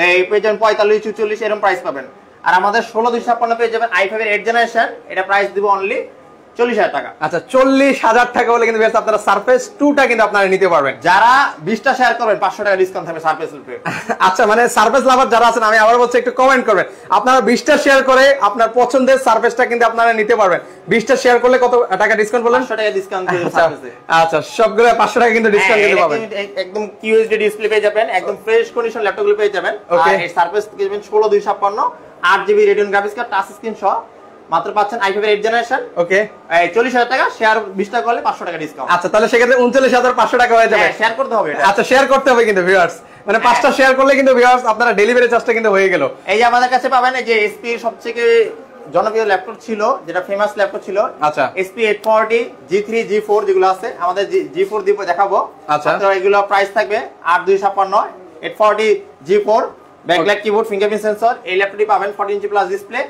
এই পেয়ে যাবেন 45 44 এরকম প্রাইস পাবেন। আর আমাদের 1656 পেয়ে যাবেন i5 এর 8 জেনারেশন, এটা প্রাইস দিব অনলি 40,000 টাকা। আচ্ছা 40,000 টাকা হলে কিন্তু আপনারা সারফেস 2টা কিন্তু আপনারা নিতে পারবেন। যারা 20টা শেয়ার করবেন 500 টাকা ডিসকাউন্ট থাকবে সারফেস এর উপরে। আচ্ছা মানে সারফেস লাভার যারা আছেন আমি আবার বলছি একটু কমেন্ট করবেন, আপনারা 20টা শেয়ার করে আপনার পছন্দের সারফেসটা কিন্তু আপনারা নিতে পারবেন। 20টা শেয়ার করলে কত টাকা ডিসকাউন্ট বলেন? 500 টাকা ডিসকাউন্ট দিয়ে সারফেসে। আচ্ছা সবগুলো 500 টাকা কিন্তু ডিসকাউন্ট কিন্তু পাবেন। একদম QHD ডিসপ্লে পেয়ে যাবেন, একদম ফ্রেশ কন্ডিশন ল্যাপটপগুলো পেয়ে যাবেন। আর এই সারফেস থেকে যাবেন 16256 8GB Radeon graphics card touch screen সহ মাত্র পাচ্ছেন i5 এর 8 জেনারেশন। ওকে এই 40,000 টাকা শেয়ার 20 টাকা করলে 500 টাকা ডিসকাউন্ট। আচ্ছা তাহলে সেক্ষেত্রে 39,500 টাকা হয়ে যাবে। শেয়ার করতে হবে এটা। আচ্ছা শেয়ার করতে হবে কিন্তু ভিউয়ার্স, মানে 5টা শেয়ার করলে কিন্তু ভিউয়ার্স আপনারা ডেলিভারি চার্জটা কিন্তু হয়ে গেল। এই যে আমাদের কাছে পাবেন এই যে SP সবথেকে জনপ্রিয় ল্যাপটপ ছিল, যেটা ফেমাস ল্যাপটপ ছিল। আচ্ছা SP 840 G3 G4 যেগুলো আছে আমাদের G4 দিব দেখাবো। আচ্ছা তো এগুলো প্রাইস থাকবে 8256 840 G4 backlight keyboard fingerprint sensor. এই ল্যাপটপটি পাবেন 14 ইঞ্চি প্লাস ডিসপ্লে,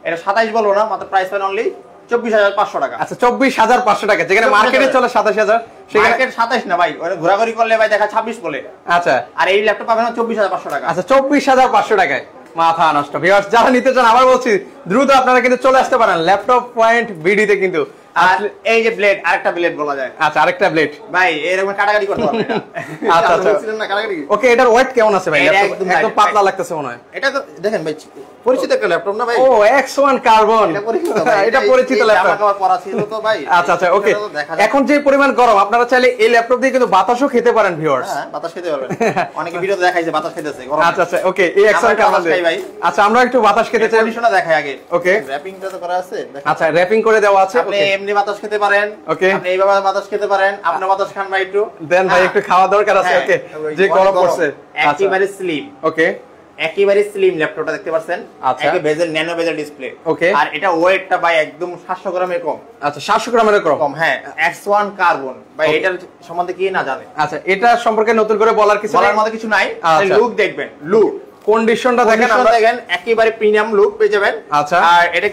এটা 27 বলবো না, মাত্র প্রাইস পাবেন অনলি 24,500 টাকা। আচ্ছা 24,500 টাকা, যেখানে মার্কেটে চলে 27,000, সেখানে মার্কেট 27 না ভাই, ওরা ঘোরাঘুরি করলে ভাই দেখা 26 বলে। আচ্ছা আর এই ল্যাপটপ পাবেন 24,500 টাকা। আচ্ছা 24,500 টাকায় মাথা নষ্ট। ভিউয়ার্স যারা নিতে চান আবার বলছি দ্রুত আপনারা কিন্তু চলে আসতে পারেন ল্যাপটপ পয়েন্ট বিডিতে কিন্তু। আর এই যে ব্লেড, আরেকটা ব্লেড বলা যায়। আচ্ছা আরেকটা ব্লেড ভাই এরকম কাটাকাটি করতে পারবে এটা। আচ্ছা আচ্ছা বলছিলেন না কাটাকাটি। ওকে এটার ওয়েট কেমন আছে ভাই? একদম পাতলা লাগতেছে মনে হয়। এটা তো দেখেন ভাই পরিচিত একটা ল্যাপটপ না ভাই? ও X1 কার্বন, এটা পরিচিত ল্যাপটপ। আমার পড়া ছিল তো ভাই। আচ্ছা আচ্ছা ওকে, এখন যে পরিমাণ গরম আপনারা চাইলে এই ল্যাপটপ দিয়ে কিন্তু বাতাসও খেতে পারেন ভিউয়ার্স। হ্যাঁ বাতাস খেতে পারবেন, অনেকে ভিডিওতে দেখাইছে বাতাস খেতেছে গরম। আচ্ছা আচ্ছা ওকে এই X1 কার্বন দিয়ে ভাই। আচ্ছা আমরা একটু বাতাস খেতে চাই, কন্ডিশনার দেখাই আগে। ওকে র‍্যাপিংটা তো করা আছে। আচ্ছা র‍্যাপিং করে দেওয়া আছে। আপনি এমনি বাতাস খেতে পারেন, ওকে আপনি এইভাবে বাতাস খেতে পারেন, আপনি বাতাস খান ভাই একটু দেন ভাই, একটু খাওয়া দরকার আছে। ওকে যে গরম পড়ছে একেবারে স্লিম। ওকে একেবারে স্লিম ল্যাপটপটা দেখতে পাচ্ছেন, একে বেজেল ন্যানো বেজেল ডিসপ্লে। ওকে আর এটা ওয়েটটা ভাই একদম 700 গ্রামের কম। আচ্ছা 700 গ্রামের কম। হ্যাঁ X1 কার্বন ভাই, এটার সম্বন্ধে কি না জানে? আচ্ছা এটা সম্পর্কে নতুন করে বলার মতো কিছু নাই, লুক দেখবেন, লুক কন্ডিশনটা দেখেন, আমরা দেখেন একেবারে প্রিমিয়াম লুক পেয়ে যাবেন। আচ্ছা আর এটা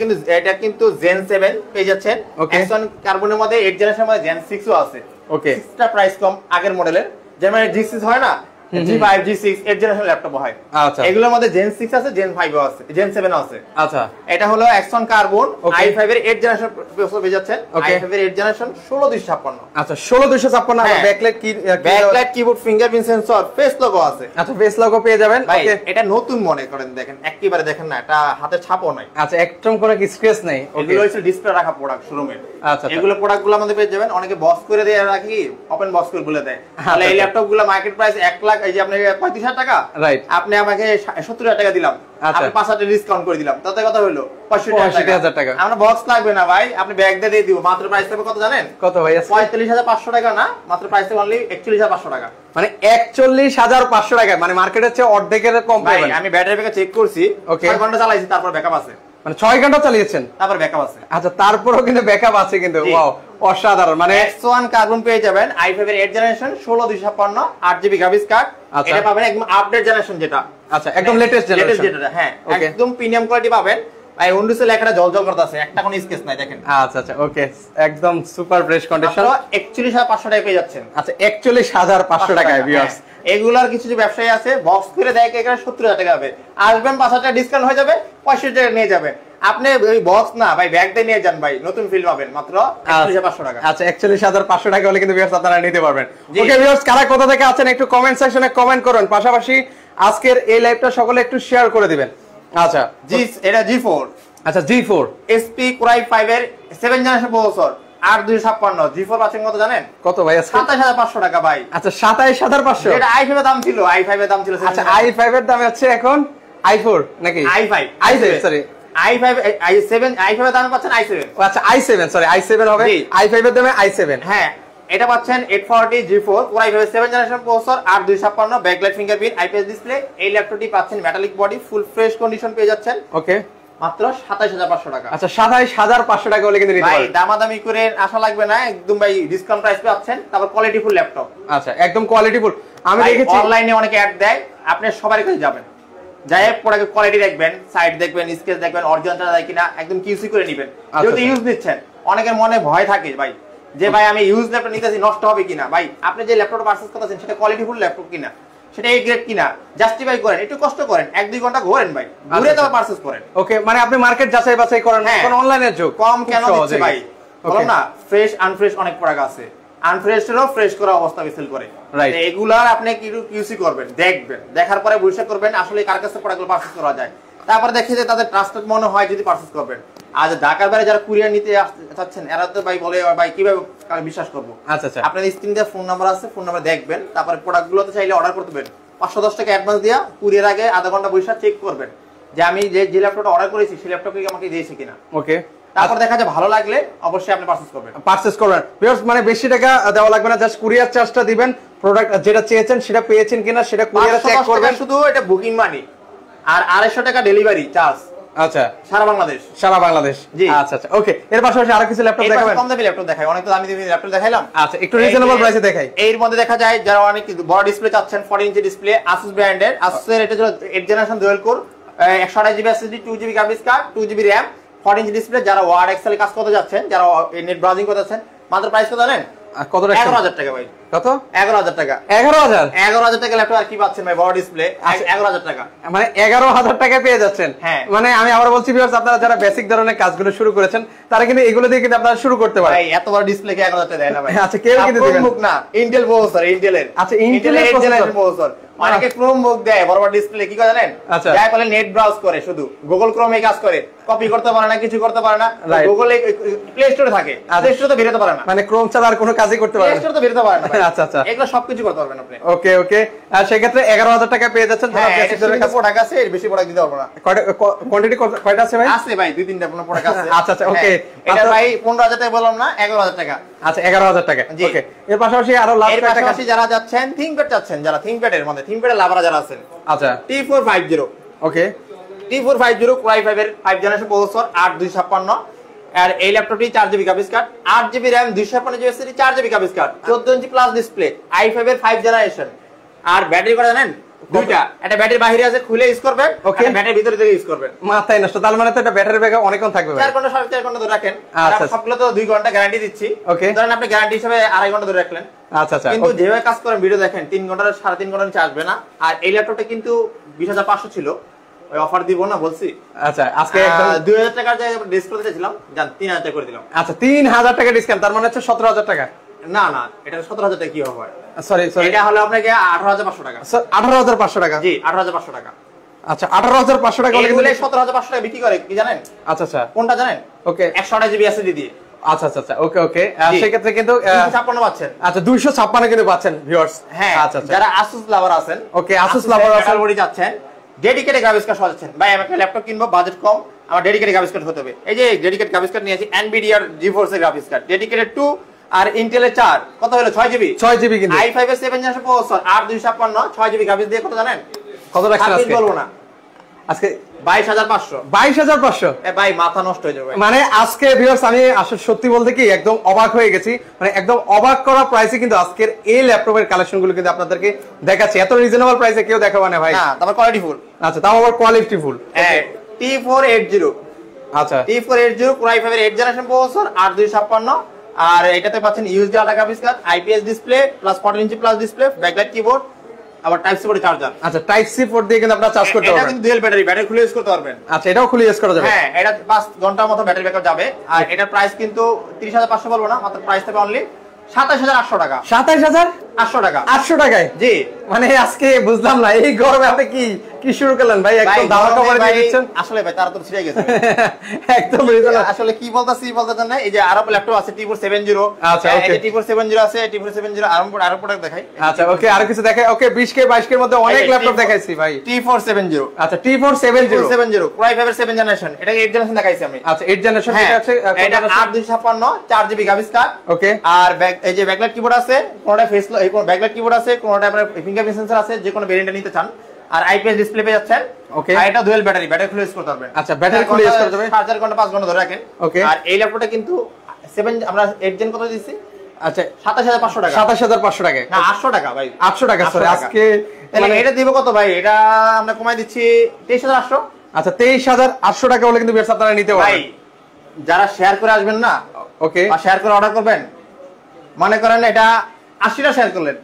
কিন্তু Gen 7 পেয়ে যাচ্ছেন। X1 কার্বনের মধ্যে 8 জেনারেশনের মধ্যে Gen 6 ও আছে। ওকে 6টা প্রাইস কম আগের মডেলের, যেমন G6 হয় না, G5 G6 8 জেনারেশন ল্যাপটপ হয়। আচ্ছা এগুলোর মধ্যে Gen 6 আছে, Gen 5 ও আছে, Gen 7 ও আছে। আচ্ছা এটা হলো X1 কার্বন i5 এর 8 জেনারেশন প্রসেসর পেয়ে যাচ্ছেন। i5 এর 8 জেনারেশন 16256। আচ্ছা 16256 আর backlight keyboard fingerprint sensor, face logo আছে। আচ্ছা ফেস লোগো পেয়ে যাবেন। ওকে এটা নতুন মনে করেন, দেখেন একেবারে দেখেন না, এটা হাতে ছাপও নাই। আচ্ছা একদম কোনো কি স্ক্র্যাচ নাই। এগুলো হচ্ছে ডিসপ্লে রাখা প্রোডাক্ট শোরুমে। আচ্ছা এগুলো প্রোডাক্টগুলো আমাদের পেয়ে যাবেন। অনেকে বক্স করে দিয়ে রাখি, ওপেন বক্স করে বলে দেয়। তাহলে এই ল্যাপটপগুলো মার্কেট প্রাইস 1 লাখ, এই যে আপনি 35,000 টাকা, রাইট, আপনি আমাকে 70,000 টাকা দিলাম, আমি 5,000 ডিসকাউন্ট করে দিলাম, তাতে কথা হলো 65,000 টাকা। আমরা বক্স লাগবে না ভাই, আপনি ব্যাগ দিয়ে দিব, মাত্র প্রাইস হবে কত জানেন? কত ভাই? 45,500 টাকা না, মাত্র প্রাইস হবে অনলি 41,500 টাকা। মানে 41,500 টাকা, মানে মার্কেটের চেয়ে অর্ধেকের কম পাবেন। আমি ব্যাটারি ব্যাকআপ চেক করছি, 6 ঘন্টা চালাইছি, তারপর ব্যাকআপ আছে। মানে 6 ঘন্টা চালিয়েছেন, তারপর ব্যাকআপ আছে। আচ্ছা তারপরও কিন্তু ব্যাকআপ আছে কিন্তু, ওয়াও অসাধারণ। মানে X1 কার্বন পেয়ে যাবেন i5 এর 8 জেনারেশন 16256 8GB গ্রাফিক্স কার্ড। এটা পাবেন একদম আপডেট জেনারেশন যেটা। আচ্ছা একদম লেটেস্ট জেনারেশন যেটা, হ্যাঁ একদম প্রিমিয়াম কোয়ালিটি পাবেন। ভাই উইন্ডোজে লেখাটা জলজল করতেছে, একটা কোনো স্কেচ নাই দেখেন। আচ্ছা আচ্ছা ওকে একদম সুপার ফ্রেশ কন্ডিশন। 41,500 টাকায় পেয়ে যাচ্ছেন। আচ্ছা 41,500 টাকায় ভিউয়ার্স। এগুলার কিছু যে ব্যবসায়ী আছে বক্স করে দেয় এখানে 70,000 টাকা হবে, আসবেন 5,000 টাকা ডিসকাউন্ট হয়ে যাবে, 65 টাকা নিয়ে যাবে। আপনি ওই বক্স না ভাই ব্যাগ দিয়ে নিয়ে যান ভাই, নতুন ফিল পাবেন মাত্র 41,500 টাকা। আচ্ছা 41,500 টাকা হলে কিন্তু ভিউয়ার্স আপনারা নিতে পারবেন। ওকে ভিউয়ার্স কারা কোথা থেকে আছেন একটু কমেন্ট সেকশনে কমেন্ট করুন, পাশাপাশি আজকের এই লাইভটা সকলে একটু শেয়ার করে দিবেন। আচ্ছা এটা G4। আচ্ছা G4 SP Core i5 এর 7 জেনারেশন প্রসেসর 8256 G4 পাচ্ছেন কত জানেন? কত ভাই? 27,500 টাকা ভাই। আচ্ছা 27,500, এটা i5 এর দাম ছিল, i5 এর দাম ছিল। আচ্ছা i5 এর দাম হচ্ছে এখন i4 নাকি i5 sorry i5 i7 i5 এর দামে পাচ্ছেন i7। আচ্ছা i7, সরি i7 হবে, i5 এর দামে i7। হ্যাঁ, এটা পাচ্ছেন 840 G4 Core i5 7 generation processor, 8256 backlight fingerprint IPS display. এই ল্যাপটপটি পাচ্ছেন metallic body, full fresh condition পেয়ে যাচ্ছেন। ওকে, মাত্র 27500 টাকা। আচ্ছা 27500 টাকা হলে কিন্তু নিতে ভাই পারবেন। দামাদামি করে আশা লাগবে না, একদম ভাই ডিসকাউন্ট প্রাইস পাচ্ছেন, তারপর কোয়ালিটি ফুল ল্যাপটপ। আচ্ছা একদম কোয়ালিটি ফুল। আমি দেখেছি অনলাইনে অনেকে অ্যাড দেয়, আপনি সবার কাছে যাবেন, যাই প্রোডাক্টের কোয়ালিটি দেখবেন, সাইড দেখবেন, স্কেচ দেখবেন, অরিজিনাল দেয় কিনা, একদম কিউসি করে নেবেন। যেহেতু ইউজ দিচ্ছেন, অনেকের মনে ভয় থাকে ভাই যে ভাই আমি ইউজ ল্যাপটপ নিতেছি নষ্ট হবে কিনা। ভাই আপনি যে ল্যাপটপটা পারচেজ করতেছেন সেটা কোয়ালিটি ফুল ল্যাপটপ কিনা, সেটা এই গ্রেড কিনা জাস্টিফাই করেন, একটু কষ্ট করেন, 1-2 ঘন্টা ঘোরেন ভাই, ঘুরে তারপর পারচেজ করেন। ওকে, মানে আপনি মার্কেট যাচাই বাছাই করেন, কোন অনলাইনের যুগ কম কেন দিচ্ছে ভাই, বললাম না ফ্রেশ আনফ্রেশ অনেক প্রোডাক্ট আছে, আনফ্রেশও ফ্রেশ করা অবস্থা সেল করে। এগুলার আপনি কিউসি করবেন, দেখবেন, দেখার পরে বুঝতে করবেন আসলে কার কাছে প্রোডাক্টগুলো পারচেজ করা যায়, তারপরে দেখে যে তাদের ট্রাস্টেড মনে হয় যদি পারচেজ করবেন। আর ঢাকার বাইরে যারা কুরিয়ার নিতে চাচ্ছেন এরা তো ভাই বলে ভাই কিভাবে বিশ্বাস করবো। আচ্ছা আচ্ছা, আপনার স্ক্রিনে দেওয়া ফোন নাম্বার আছে, ফোন নাম্বার দেখবেন, তারপরে প্রোডাক্টগুলো তো চাইলে অর্ডার করতে পারেন। 510 টাকা অ্যাডভান্স দিয়া কুরিয়ার আগে আধা ঘন্টা বসে চেক করবেন যে আমি যে ল্যাপটপটা অর্ডার করেছি সেই ল্যাপটপে আমাকে দিয়েছে কিনা। ওকে, তারপর দেখা যায় ভালো লাগলে অবশ্যই আপনি পারচেজ করবেন। ভিউয়ার্স মানে বেশি টাকা দেওয়া লাগবে না, জাস্ট কুরিয়ার চার্জটা দিবেন, প্রোডাক্ট যেটা চেয়েছেন সেটা পেয়েছেন কিনা সেটা কুরিয়ারে চেক করবেন, শুধু এটা বুকিং মানি, আর 250 টাকা ডেলিভারি চার্জ। আচ্ছা, সারা বাংলাদেশ। জি, আচ্ছা আচ্ছা, ওকে। এর পাশাপাশি আরো কিছু ল্যাপটপ দেখাবেন? কম দামি ল্যাপটপ দেখাই, অনেক তো দামি ল্যাপটপ দেখাইলাম। আচ্ছা, একটু রিজনেবল প্রাইসে দেখাই। এর মধ্যে দেখা যায় যারা অনেক বড় ডিসপ্লে চাচ্ছেন, 14 ইঞ্চি ডিসপ্লে, Asus ব্র্যান্ডের, Asus এর এটা হলো 8 generation dual core, 128 GB SSD, 2 GB graphics card, 2 GB RAM, 14 inch display. যারা ওয়ার্ড এক্সেল কাজ করতে যাচ্ছেন, যারা নেট ব্রাউজিং করতে যাচ্ছেন, মাত্র প্রাইস কত জানেন? কত টাকা? 11000 টাকা ভাই। কত? 11000 টাকা। 11000 টাকা ল্যাপটপ আর কি পাচ্ছেন ভাই, বড় ডিসপ্লে 11000 টাকা। মানে 11000 টাকা পেয়ে যাচ্ছেন। হ্যাঁ, মানে আমি আবার বলছি ভিউয়ার্স, আপনারা যারা বেসিক ধরনের কাজগুলো শুরু করেছেন তারা কিন্তু এগুলো দিয়ে কিন্তু আপনারা শুরু করতে পারেন। ভাই এত বড় ডিসপ্লে কে 11000 টাকা দেয় না ভাই। আচ্ছা, কেউ কিন্তু দিবেন না, ইন্টেল প্রসেসর, ইন্টেলের। আচ্ছা, ইন্টেলের প্রসেসর। অনেকে ক্রোমবুক দেয় বড় বড় ডিসপ্লে, কি করে জানেন? যাই বলে নেট ব্রাউজ করে, শুধু গুগল ক্রোমে কাজ করে, কপি করতে পারে না, কিছু করতে পারে না, গুগলে প্লে স্টোরে থাকে, প্লে স্টোরে তো বেরোতে পারে না, মানে ক্রোম ছাড়া আর কোনো কাজই করতে পারে না, প্লে স্টোরে তো বেরোতে পারে না। আচ্ছা আচ্ছা, এগুলো সবকিছু করতে পারবেন আপনি। ওকে ওকে, আর সেই ক্ষেত্রে 11000 টাকা পেয়ে যাচ্ছেন। যারা বেসিক ধরনের কাজ প্রোডাক্ট আছে, এর বেশি প্রোডাক্ট দিতে পারবো না। কোয়ান্টিটি কয়টা আছে ভাই? আছে ভাই 2-3টা প্রোডাক্ট আছে। আচ্ছা আচ্ছা, ওকে। এটা ভাই 15000 টাকা বললাম না, 11000 টাকা। আচ্ছা, 11000 টাকা। ওকে, এর পাশাপাশি আরো লাস্ট টাকা পাশাপাশি যারা যাচ্ছেন থিংকপ্যাড চাচ্ছেন, যারা থিংকপ্যাডের মধ্যে থিংকপ্যাডের লাভাররা যারা আছেন, আচ্ছা, T450। ওকে, T450 Core i5 এর 5 জেনারেশন প্রসেসর, 8256। আর এই ল্যাপটপটি 4 GB graphics card, 8 GB RAM, 256 GB SSD, 4 GB graphics card, 14 ইঞ্চি প্লাস ডিসপ্লে, i5 এর 5 জেনারেশন। আর ব্যাটারি কত জানেন? দুইটা, একটা ব্যাটারি বাইরে আছে, খুলে ইউজ করবেন, ওকে, ব্যাটারি ভিতরে থেকে ইউজ করবেন। মাথায় নষ্ট, তার মানে তো এটা ব্যাটারি ব্যাকআপ অনেকক্ষণ থাকবে ভাই। 4 ঘন্টা 4.5 ঘন্টা ধরে রাখেন। আচ্ছা, আর সবগুলো তো 2 ঘন্টা গ্যারান্টি দিচ্ছি। ওকে, ধরেন আপনি গ্যারান্টি হিসেবে 2.5 ঘন্টা ধরে রাখলেন। আচ্ছা আচ্ছা, কিন্তু যেভাবে কাজ করেন, ভিডিও দেখেন, 3 ঘন্টা 3.5 ঘন্টা নিচে আসবে না। আর এই ল্যাপটপটা কিন্তু 20500 ছিল, ওই অফার দিব না বলছি। আচ্ছা, আজকে একদম 2000 টাকার যে ডিসকাউন্ট দিয়েছিলাম, জান 3000 টাকা করে দিলাম। আচ্ছা, 3000 টাকা ডিসকাউন্ট, তার মানে হচ্ছে 17000 টাকা। না না, এটা 17000 টাকা কি হবে? সরি সরি, এটা হলো আপনাকে 18500 টাকা। 18500 টাকা। জি, 18500 টাকা। আচ্ছা, 18500 টাকা হলে এগুলো 17500 টাকা বিক্রি করে, কি জানেন? আচ্ছা আচ্ছা, কোনটা জানেন? ওকে, 128 জিবি এসএসডি দিয়ে। আচ্ছা আচ্ছা আচ্ছা, ওকে ওকে, সেই ক্ষেত্রে কিন্তু 256 পাচ্ছেন। আচ্ছা, 256 কিন্তু পাচ্ছেন ভিউয়ার্স। হ্যাঁ, আচ্ছা আচ্ছা, যারা Asus লাভার আছেন, ওকে, Asus লাভার আছেন, বডি যাচ্ছেন, ডেডিকেটেড গ্রাফিক্স কার্ড সাজাচ্ছেন, ভাই আমি একটা ল্যাপটপ কিনবো, বাজেট কম, আমার ডেডিকেটেড গ্রাফিক্স কার্ড হতে হবে। এই যে ডেডিকেটেড গ্রাফিক্স কার্ড নিয়েছি, Nvidia GeForce এর গ্রাফিক্স কার্ড, ডেডিকেটেড 2 আর ইন্টেলের 4, কত হলো? 6 জিবি। 6 জিবি কিন্তু i5 এর 7 জেনারেশন প্রসেসর, 8256, 6 জিবি গ্রাফিক্স দিয়ে কত জানেন? কত রাখছেন আজকে? বলবো না, আজকে 22500। 22500, ভাই মাথা নষ্ট হয়ে যাবে। মানে আজকে ভিউয়ার্স আমি আসলে সত্যি বলতে কি একদম অবাক হয়ে গেছি, মানে একদম অবাক করা প্রাইসে কিন্তু আজকের এই ল্যাপটপের কালেকশন গুলো কিন্তু আপনাদেরকে দেখাচ্ছি। এত রিজনেবল প্রাইসে কেউ দেখাবে না ভাই। না, তারপর কোয়ালিটি ফুল। আচ্ছা, তাও আবার কোয়ালিটি ফুল। T480। আচ্ছা, T480 Core i5 এর 8 জেনারেশন প্রসেসর, 8256। আর এটাতে পাচ্ছেন USD ultra graphics card, IPS display plus 14 ইঞ্চি প্লাস ডিসপ্লে, ব্যাকলাইট কিবোর্ড, আবার টাইপ সি পোর্ট চার্জার। আচ্ছা, টাইপ সি পোর্ট দিয়ে কিন্তু আপনারা চার্জ করতে পারবেন। এটা কিন্তু ডুয়াল ব্যাটারি, ব্যাটারি খুলে ইউজ করতে পারবেন। আচ্ছা, এটাও খুলে ইউজ করা যাবে। হ্যাঁ, এটা 5 ঘন্টার মতো ব্যাটারি ব্যাকআপ যাবে। আর এটার প্রাইস কিন্তু 30500 বলবো না, মাত্র প্রাইস থাকবে অনলি 27800 টাকা। 27000? 800 টাকা। 800 টাকায়? জি। মানে আজকে বুঝলাম না এই গরমে আপনি কি শুরু করলেন ভাই? একদম ধামাকা করে দিয়ে দিচ্ছেন। আসলে ভাই তারা তো ছিড়ে গেছে। একদম আসলে কি বলতাছি না, এই যে আরো ল্যাপটপ আছে T470। আচ্ছা, ওকে। এই T470 আছে, T470 আরো প্রোডাক্ট দেখাই। আচ্ছা, ওকে, আর কিছু দেখাই। ওকে, 20K 22K এর মধ্যে অনেক ল্যাপটপ দেখাইছি ভাই। T470। আচ্ছা, T470 Core i5 এর 7 জেনারেশন। এটা 8 জেনারেশন দেখাইছি আমি। আচ্ছা, 8 জেনারেশন ঠিক আছে। এটা 8256 4GB গ্রাফিক্স কার্ড। ওকে। আর এই যে ব্যাকলাইট কিবোর্ড আছে, কোনটা ফেস এই কোন ব্যাকলাইট কিবোর্ড আছে, কোনটা আপনার ফিঙ্গারপ্রিন্ট সেন্সর আছে, যে কোনো ভেরিয়েন্ট নিতে চান। আর আইপিএস ডিসপ্লে পেয়ে যাচ্ছেন। ওকে। আর এটা ডুয়াল ব্যাটারি খুলে ইউজ করতে পারবেন। আচ্ছা, ব্যাটারি খুলে ইউজ করতে পারবেন। 4 ঘন্টা 5 ঘন্টা ধরে রাখেন। ওকে। আর এই ল্যাপটপটা কিন্তু 7 আমরা 8 জেন কত দিছি? আচ্ছা, 27500 টাকা। 27500 টাকা? না, 800 টাকা ভাই। 800 টাকা সরি, আজকে মানে এটা দিব কত ভাই? এটা আমরা কমাই দিচ্ছি 23800। আচ্ছা, 23800 টাকা হলে কিন্তু আপনারা নিতে পারবেন ভাই। যারা শেয়ার করে আসবেন না, ওকে, বা শেয়ার করে অর্ডার করবেন, মনে করেন এটা 80টা শেয়ার করলেন,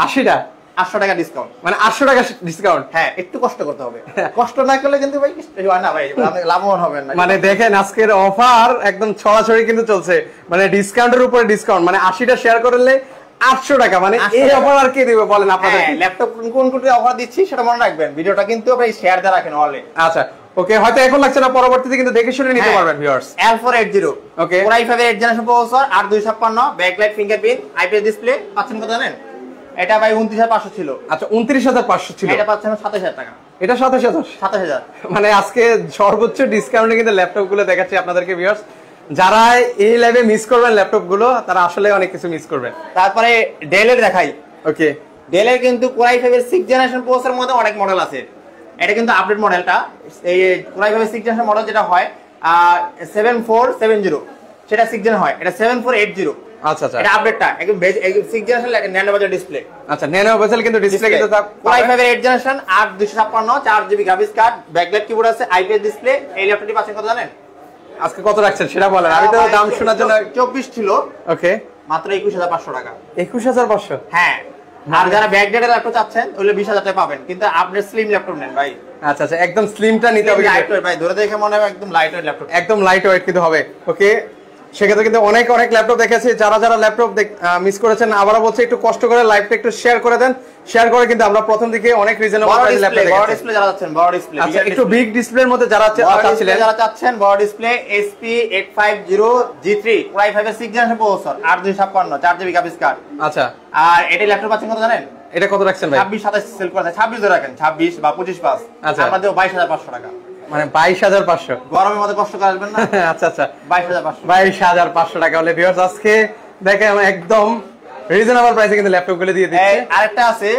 80টা 800 টাকা ডিসকাউন্ট। মানে 800 টাকা ডিসকাউন্ট? হ্যাঁ, একটু কষ্ট করতে হবে। কষ্ট না করলে কিন্তু ভাই হয় না ভাই, আপনি লাভবান হবেন না। মানে দেখেন আজকের অফার একদম ছড়াছড়ি কিন্তু চলছে, মানে ডিসকাউন্টের উপরে ডিসকাউন্ট, মানে 80টা শেয়ার করলে 800 টাকা। মানে এই অফার আর কে দিবে বলেন আপনাদের? ল্যাপটপ কোন অফার দিচ্ছি সেটা মনে রাখবেন, ভিডিওটা কিন্তু ভাই শেয়ার দিয়ে রাখেন অলে। আচ্ছা, ওকে, হয়তো এখন লাগছে না, পরবর্তীতে কিন্তু দেখে শুনে নিতে পারবেন ভিউয়ার্স। L480 ওকে, Core i5 এর 8 generation processor, 8256 backlight fingerprint IPS display. পাচ্ছেন কত জানেন? এটা ভাই 29500 ছিল। আচ্ছা, 29500 ছিল। এটা পাচ্ছেন 27000 টাকা। এটা 27000? 27000। মানে আজকে সর্বোচ্চ ডিসকাউন্টে কিন্তু ল্যাপটপ গুলো দেখাচ্ছি আপনাদেরকে ভিউয়ার্স। যারা এই লাইভে মিস করবেন ল্যাপটপ গুলো, তারা আসলে অনেক কিছু মিস করবেন। তারপরে ডেল এর দেখাই। ওকে, ডেল এর কিন্তু Core i5 এর 6 জেনারেশন প্রসেসরের মধ্যে অনেক মডেল আছে। এটা কিন্তু আপডেট মডেলটা। এই Core i5 এর 6 জেনারেশন মডেল যেটা হয় 7470, সেটা 6 জেন হয়। এটা 7480। আচ্ছা আচ্ছা, এটা আপডেটটা একদম 6 জেনারেশন ন্যানো বাজার ডিসপ্লে। আচ্ছা, ন্যানো বেজেল কিন্তু ডিসপ্লে কিন্তু Core i5 এর 8 generation 8256 4GB graphics card, backlight keyboard আছে, আইপিএস ডিসপ্লে। এই ল্যাপটপটি পাচ্ছেন কত জানেন? আজকে কত রাখছেন সেটা বলেন, আমি তো দাম শোনার জন্য। 24 ছিল। ওকে, মাত্র 21500 টাকা। 21500? হ্যাঁ। আর যারা ব্যাকডেটের ল্যাপটপ চাচ্ছেন ওগুলো 20000 টাকা পাবেন, কিন্তু আপনি স্লিম ল্যাপটপ নেন ভাই। আচ্ছা আচ্ছা, একদম স্লিমটা নিতে হবে। লাইট ওয়েট ভাই, ধরে দেখে মনে হয় একদম লাইট ওয়েট ল্যাপটপ। একদম লাইট ওয়েট কিন্তু হবে। ওকে, সেক্ষেত্রে কিন্তু অনেক ল্যাপটপ দেখেছি। যারা ল্যাপটপ মিস করেছেন, আবারও বলছি একটু কষ্ট করে লাইভটা একটু শেয়ার করে দেন। শেয়ার করে কিন্তু আমরা প্রথম দিকে অনেক রিজনেবল প্রাইসে ল্যাপটপ দেখেছি। বড় ডিসপ্লে যারা চাচ্ছেন, বড় ডিসপ্লে। আচ্ছা, একটু বিগ ডিসপ্লের মধ্যে যারা চাচ্ছেন বড় ডিসপ্লে, SP850G3 Core i5 এর 6 generation processor, 8256 4GB graphics card. আচ্ছা, আর এটা ল্যাপটপ পাচ্ছেন কত জানেন? এটা কত রাখছেন ভাই? 26 27 সেল করা যায়, 26 ধরে রাখেন, 26 বা 25 পাস। আচ্ছা, আমরা দেব 22500 টাকা। মানে 22500? গরমের মধ্যে কষ্ট করে আসবেন না। আচ্ছা আচ্ছা, 22500। 22500 টাকা হলে ভিউয়ার্স আজকে দেখেন একদম রিজনেবল প্রাইসে কিন্তু ল্যাপটপ গুলো দিয়ে দিচ্ছে। আরেকটা আছে,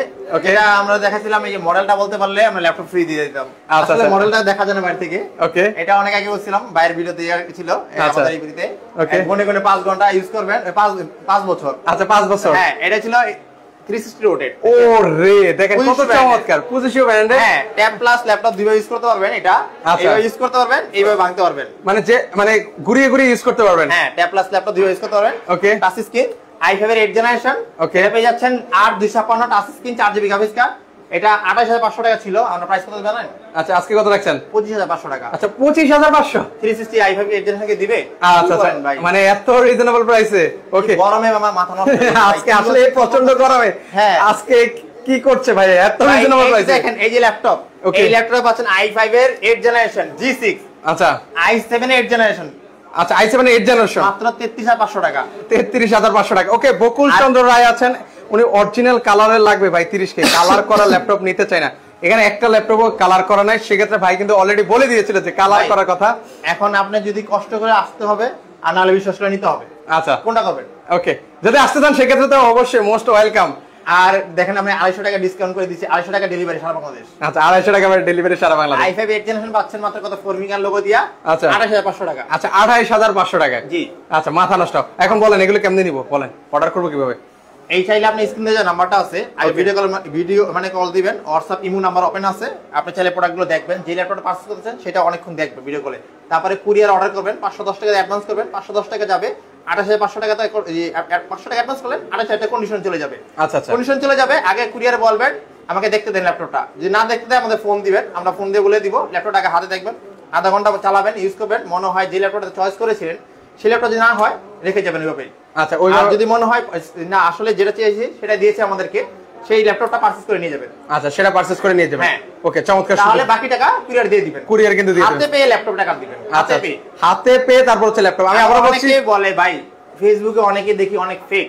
এটা আমরা দেখাছিলাম, এই যে মডেলটা বলতে পারলে আমরা ল্যাপটপ ফ্রি দিয়ে দিতাম। আচ্ছা, আসলে মডেলটা দেখা যায় না বাইরে থেকে। ওকে, এটা অনেক আগে বলছিলাম, বাইরের ভিডিওতে ছিল আমাদের এই ভিডিওতে। ওকে, গনে 5 ঘন্টা ইউজ করবেন, 5 বছর। আচ্ছা, 5 বছর। হ্যাঁ, এটা ছিল 360 রোটেট। ও রে, দেখেন কত চমৎকার পজিশন ব্র্যান্ডে। হ্যাঁ, ট্যাব প্লাস ল্যাপটপ দুইভাবে ইউজ করতে পারবেন। এটা এইভাবে ইউজ করতে পারবেন, এইভাবে ভাঙতে পারবেন। মানে ঘুরিয়ে ঘুরিয়ে ইউজ করতে পারবেন। হ্যাঁ, ট্যাব প্লাস ল্যাপটপ দুইভাবে ইউজ করতে পারবেন। ওকে, টাচ স্ক্রিন i5 এর 8 জেনারেশন। ওকে, এটা পেয়ে যাচ্ছেন 8256 touch screen 4GB graphics card. এটা 28500 টাকা ছিল, আমরা প্রাইস কত জানেন? আচ্ছা, আজকে কত রাখছেন? 25500 টাকা। আচ্ছা, 25500 360 i5 8 জেনারেশন কে দিবে? আচ্ছা আচ্ছা, মানে এত রিজনেবল প্রাইসে। ওকে, গরমে আমার মাথা নষ্ট। আজকে আসলে প্রচন্ড গরমে। হ্যাঁ, আজকে কি করছে ভাই এত রিজনেবল প্রাইসে? দেখেন এই যে ল্যাপটপ, এই ল্যাপটপে পাচ্ছেন i5 এর 8 জেনারেশন G6। আচ্ছা, i7 এর 8 জেনারেশন। আচ্ছা, i7 8 জেনারেশন মাত্র 33500 টাকা। 33500 টাকা। ওকে, বকুল চন্দ্র রায় আছেন, উনি অরিজিনাল কালারের লাগবে ভাই 30K, কালার করা ল্যাপটপ নিতে চায় না। এখানে একটা ল্যাপটপও কালার করা নাই, সেক্ষেত্রে ভাই কিন্তু অলরেডি বলে দিয়েছিল যে কালার করার কথা। এখন আপনি যদি কষ্ট করে আসতে হবে, আর নাহলে বিশ্বাস করে নিতে হবে। আচ্ছা, কোনটা করবেন? ওকে, যদি আসতে চান সেক্ষেত্রে তো অবশ্যই মোস্ট ওয়েলকাম। আর দেখেন আমি 250 টাকা ডিসকাউন্ট করে দিচ্ছি, 250 টাকা ডেলিভারি সারা বাংলাদেশ। আচ্ছা, 250 টাকা ডেলিভারি সারা বাংলাদেশ। i5 8 জেনারেশন পাচ্ছেন মাত্র কত? ফরমিগান লোগো দিয়া। আচ্ছা, 28500 টাকা। আচ্ছা, 28500 টাকা। জি। আচ্ছা, মাথা নষ্ট। এখন বলেন এগুলো কেমনে নিব, বলেন অর্ডার করব কিভাবে? এই চাইলে আপনি স্ক্রিনে যে নাম্বারটা আছে, আর ভিডিও মানে কল দিবেন, WhatsApp ইমো নাম্বার ওপেন আছে। আপনি চাইলে প্রোডাক্টগুলো দেখবেন, যে ল্যাপটপটা পারচেজ করতেছেন সেটা অনেকক্ষণ দেখবেন ভিডিও কলে। তারপরে কুরিয়ার অর্ডার করবেন, 510 টাকা অ্যাডভান্স করবেন, 510 টাকা যাবে। 28500 টাকা 500 টাকা অ্যাডভান্স করলেন, 28000 টাকা কন্ডিশন চলে যাবে। আচ্ছা আচ্ছা, কন্ডিশন চলে যাবে। আগে কুরিয়ারে বলবেন আমাকে দেখতে দেন ল্যাপটপটা, যদি না দেখতে দেয় আমাদের ফোন দিবেন, আমরা ফোন দিয়ে বলে দিব। ল্যাপটপটাকে হাতে দেখবেন, আধা ঘন্টা চালাবেন, ইউজ করবেন, মনে হয় যে ল্যাপটপটা চয়েস করেছিলেন সেই ল্যাপটপ যদি না হয় রেখে যাবেন ওইভাবে। আচ্ছা, আর যদি মনে হয় না আসলে যেটা চেয়েছি সেটা দিয়েছে আমাদেরকে, সেই ল্যাপটপটা পারচেজ করে নিয়ে যাবেন। আচ্ছা, সেটা পারচেজ করে নিয়ে যাবেন। হ্যাঁ। ওকে, চমৎকার। তাহলে বাকি টাকা কুরিয়ার দিয়ে দিবেন। কুরিয়ার কিন্তু দিয়ে দিবেন। হাতে পেয়ে ল্যাপটপ টাকা দিবেন। আচ্ছা, হাতে পেয়ে তারপর হচ্ছে ল্যাপটপ। আমি আবার বলছি, অনেকে বলে ভাই ফেসবুকে অনেকে দেখি অনেক ফেক,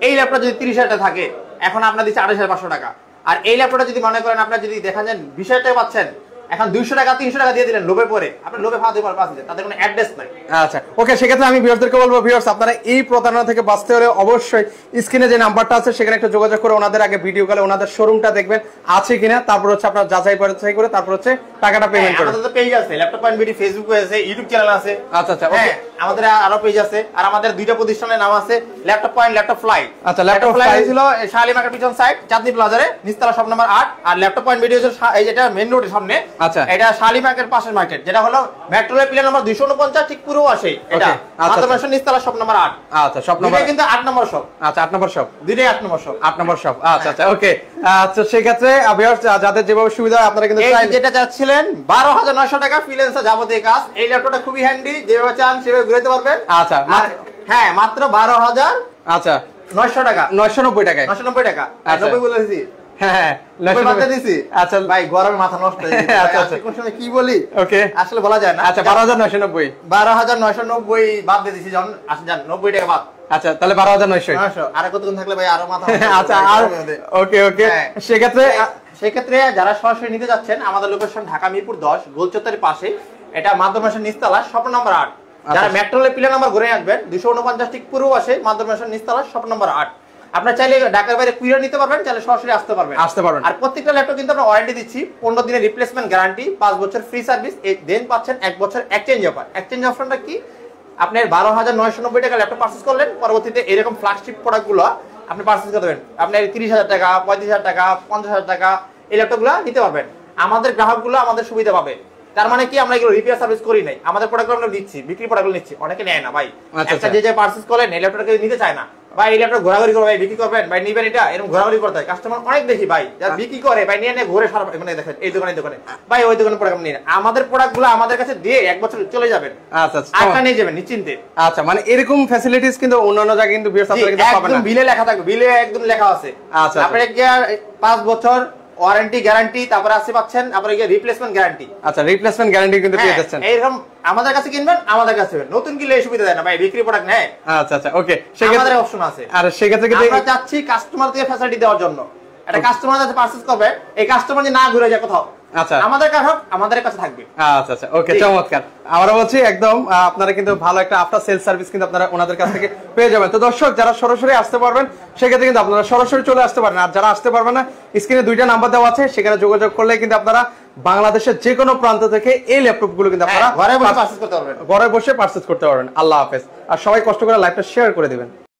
এই ল্যাপটপ যদি 30,000 টাকা থাকে এখন আপনার দিচ্ছে 28,500 টাকা, আর এই ল্যাপটপটা যদি মনে করেন আপনার যদি দেখা যায় 20,000 টাকা পাচ্ছেন, এখন 200 টাকা 300 টাকা দিয়ে দিলেন লোভে পড়ে, আপনি লোভে ফাঁদে পাচ্ছেন, তাদের কোনো অ্যাড্রেস নাই। আচ্ছা, ওকে, সেক্ষেত্রে আমি ভিউয়ারদেরকে বলবো, ভিউয়ার্স আপনারা এই প্রতারণা থেকে বাঁচতে হলে অবশ্যই স্ক্রিনে যে নাম্বারটা আছে সেখানে একটা যোগাযোগ করে ওনাদের আগে ভিডিও কলে ওনাদের শোরুমটা দেখবেন আছে কিনা, তারপর হচ্ছে আপনারা যাচাই করে তারপর হচ্ছে টাকাটা পেমেন্ট করবেন। আমাদের তো পেজ আছে, ল্যাপটপ পয়েন্ট বিডি ফেসবুক আছে, ইউটিউব চ্যানেল আছে। আচ্ছা, হ্যাঁ, আমাদের আরো পেজ আছে, আর আমাদের দুইটা প্রতিষ্ঠানের নাম আছে, ল্যাপটপ পয়েন্ট, ল্যাপটপ ফ্লাই। আচ্ছা, ল্যাপটপ ফ্লাই ছিল শালি মার্কেট পিছন সাইড চাঁদনী প্লাজারে নিচতলা শপ নাম্বার 8, আর ল্যাপটপ পয়েন্ট ভিডিও এই যেটা মেইন রোডের সামনে। আচ্ছা, এটা শালি মার্কেট পাশের মার্কেট, যেটা হলো মেট্রো রেল প্লেন নাম্বার 249 ঠিক পুরো আসে এটা। মাদ্রাসা নিচতলা শপ নাম্বার 8। আচ্ছা, শপ নাম্বার কিন্তু 8 নম্বর শপ। আচ্ছা, 8 নম্বর শপ, দুইটাই 8 নম্বর শপ। 8 নম্বর শপ। আচ্ছা, আচ্ছা, ওকে। আচ্ছা, সেই ক্ষেত্রে ভিউয়ার্স যাদের যেভাবে সুবিধা হয় আপনারা কিন্তু এই যেটা চাচ্ছিলেন 12,900 টাকা ফ্রিল্যান্সার যাবতীয় কাজ, এই ল্যাপটপটা খুবই হ্যান্ডি, যেভাবে চান সেভাবে ঘুরাতে পারবেন। আচ্ছা, হ্যাঁ, মাত্র 12,000 আচ্ছা 900 টাকা, 990 টাকায়। 990 টাকা। আচ্ছা, 90 বলেছি। হ্যাঁ, 990 দিছি। আচ্ছা ভাই গরমে মাথা নষ্ট হয়ে গেছে। আচ্ছা, আচ্ছা, কোন সময় কি বলি ওকে, আসলে বলা যায় না। আচ্ছা, 12,990, 12,990 বাদ দিয়ে দিছি, যখন আসেন যান 90 টাকা বাদ। আচ্ছা, তাহলে 12,900। আর কতক্ষণ থাকলে ভাই আরো মাথা। আচ্ছা, আর ওকে, ওকে, সেক্ষেত্রে সেক্ষেত্রে যারা সরাসরি নিতে যাচ্ছেন, আমাদের লোকেশন ঢাকা মিরপুর 10 গোলচত্বরের পাশে, এটা মাদ্রাসা নিচতলা শপ নাম্বার 8। যারা মেট্রো রেল প্লেন নাম্বার ঘুরে আসবেন 249 ঠিক পুরো আসে মাদ্রাসা নিচতলা শপ নাম্বার 8। আপনারা চাইলে ঢাকার বাইরে কুরিয়ার নিতে পারবেন, চাইলে সরাসরি আসতে পারবেন। আর প্রত্যেকটা ল্যাপটপ কিন্তু আমরা ওয়ারেন্টি দিচ্ছি, 15 দিনের রিপ্লেসমেন্ট গ্যারান্টি, 5 বছর ফ্রি সার্ভিস, দেন পাচ্ছেন 1 বছর এক্সচেঞ্জ অফার। এক্সচেঞ্জ অপশনটা কি? আপনার 12,990 টাকা ল্যাপটপ পারচেজ করলেন, পরবর্তীতে এরকম ফ্ল্যাগশিপ প্রোডাক্টগুলো আপনি পারচেজ করতে পারবেন, আপনি 30,000 টাকা, 35,000 টাকা, 50,000 টাকা এই ল্যাপটপগুলো নিতে পারবেন। আমাদের গ্রাহকগুলো আমাদের সুবিধা পাবে। তার মানে কি, আমরা এগুলো রিপেয়ার সার্ভিস করি নাই, আমাদের প্রোডাক্টগুলো আমরা দিচ্ছি, বিক্রি প্রোডাক্টগুলো নিচ্ছি। অনেকে নেয় না ভাই, একটা যে পারচেজ করেন এই ল্যাপটপটা নিতে চায় না ভাই, এই ল্যাপটপ ঘোরাঘুরি করে ভাই বিক্রি করবেন ভাই, নিবেন এটা, এরকম ঘোরাঘুরি করতে হয়। কাস্টমার অনেক দেখি ভাই যারা বিক্রি করে ভাই, নিয়ে ঘুরে সারা মানে দেখেন এই দোকানে ভাই, ওই দোকানে প্রোডাক্ট নিয়ে আমাদের প্রোডাক্টগুলো আমাদের কাছে দিয়ে 1 বছর চলে যাবেন। আচ্ছা, আচ্ছা, নিয়ে যাবেন নিশ্চিন্তে। আচ্ছা, মানে এরকম ফ্যাসিলিটিস কিন্তু অন্যান্য জায়গায় কিন্তু ভিউয়ার্স আপনারা কিন্তু পাবেন না। একদম বিলে লেখা থাকবে, বিলে একদম লেখা আছে। আচ্ছা, আপনারা কি 5 বছর ওয়ারেন্টি গ্যারান্টি, তারপরে আসে পাচ্ছেন আপনারা কি রিপ্লেসমেন্ট গ্যারান্টি। আচ্ছা, রিপ্লেসমেন্ট গ্যারান্টি কিন্তু পেয়ে যাচ্ছেন। এরকম আমাদের কাছে কিনবেন, আমাদের কাছে নতুন কিনলে এই সুবিধা দেয় না ভাই, বিক্রি প্রোডাক্ট নেয়। আচ্ছা, আচ্ছা, ওকে, আমাদের অপশন আছে। আর সেই ক্ষেত্রে কিন্তু আমরা চাচ্ছি কাস্টমারদের ফ্যাসিলিটি দেওয়ার জন্য, একটা কাস্টমার যাতে পারচেজ করবে, এই কাস্টমার যে না ঘুরে যায় কোথাও, আচ্ছা, আমাদের গ্রাহক আমাদের কাছে থাকবে। আচ্ছা, আচ্ছা, ওকে, চমৎকার। আমরা বলছি একদম আপনারা কিন্তু ভালো একটা আফটার সেল সার্ভিস কিন্তু আপনারা ওনাদের কাছ থেকে পেয়ে যাবেন। তো দর্শক যারা সরাসরি আসতে পারবেন সেক্ষেত্রে কিন্তু আপনারা সরাসরি চলে আসতে পারেন, আর যারা আসতে পারবেন না স্ক্রিনে 2টা নাম্বার দেওয়া আছে, সেখানে যোগাযোগ করলে কিন্তু আপনারা বাংলাদেশের যে কোনো প্রান্ত থেকে এই ল্যাপটপ গুলো কিন্তু আপনারা ঘরে বসে পারচেজ করতে পারবেন। ঘরে বসে পারচেজ করতে পারবেন। আল্লাহ হাফেজ। আর সবাই কষ্ট করে লাইভটা শেয়ার করে দিবেন।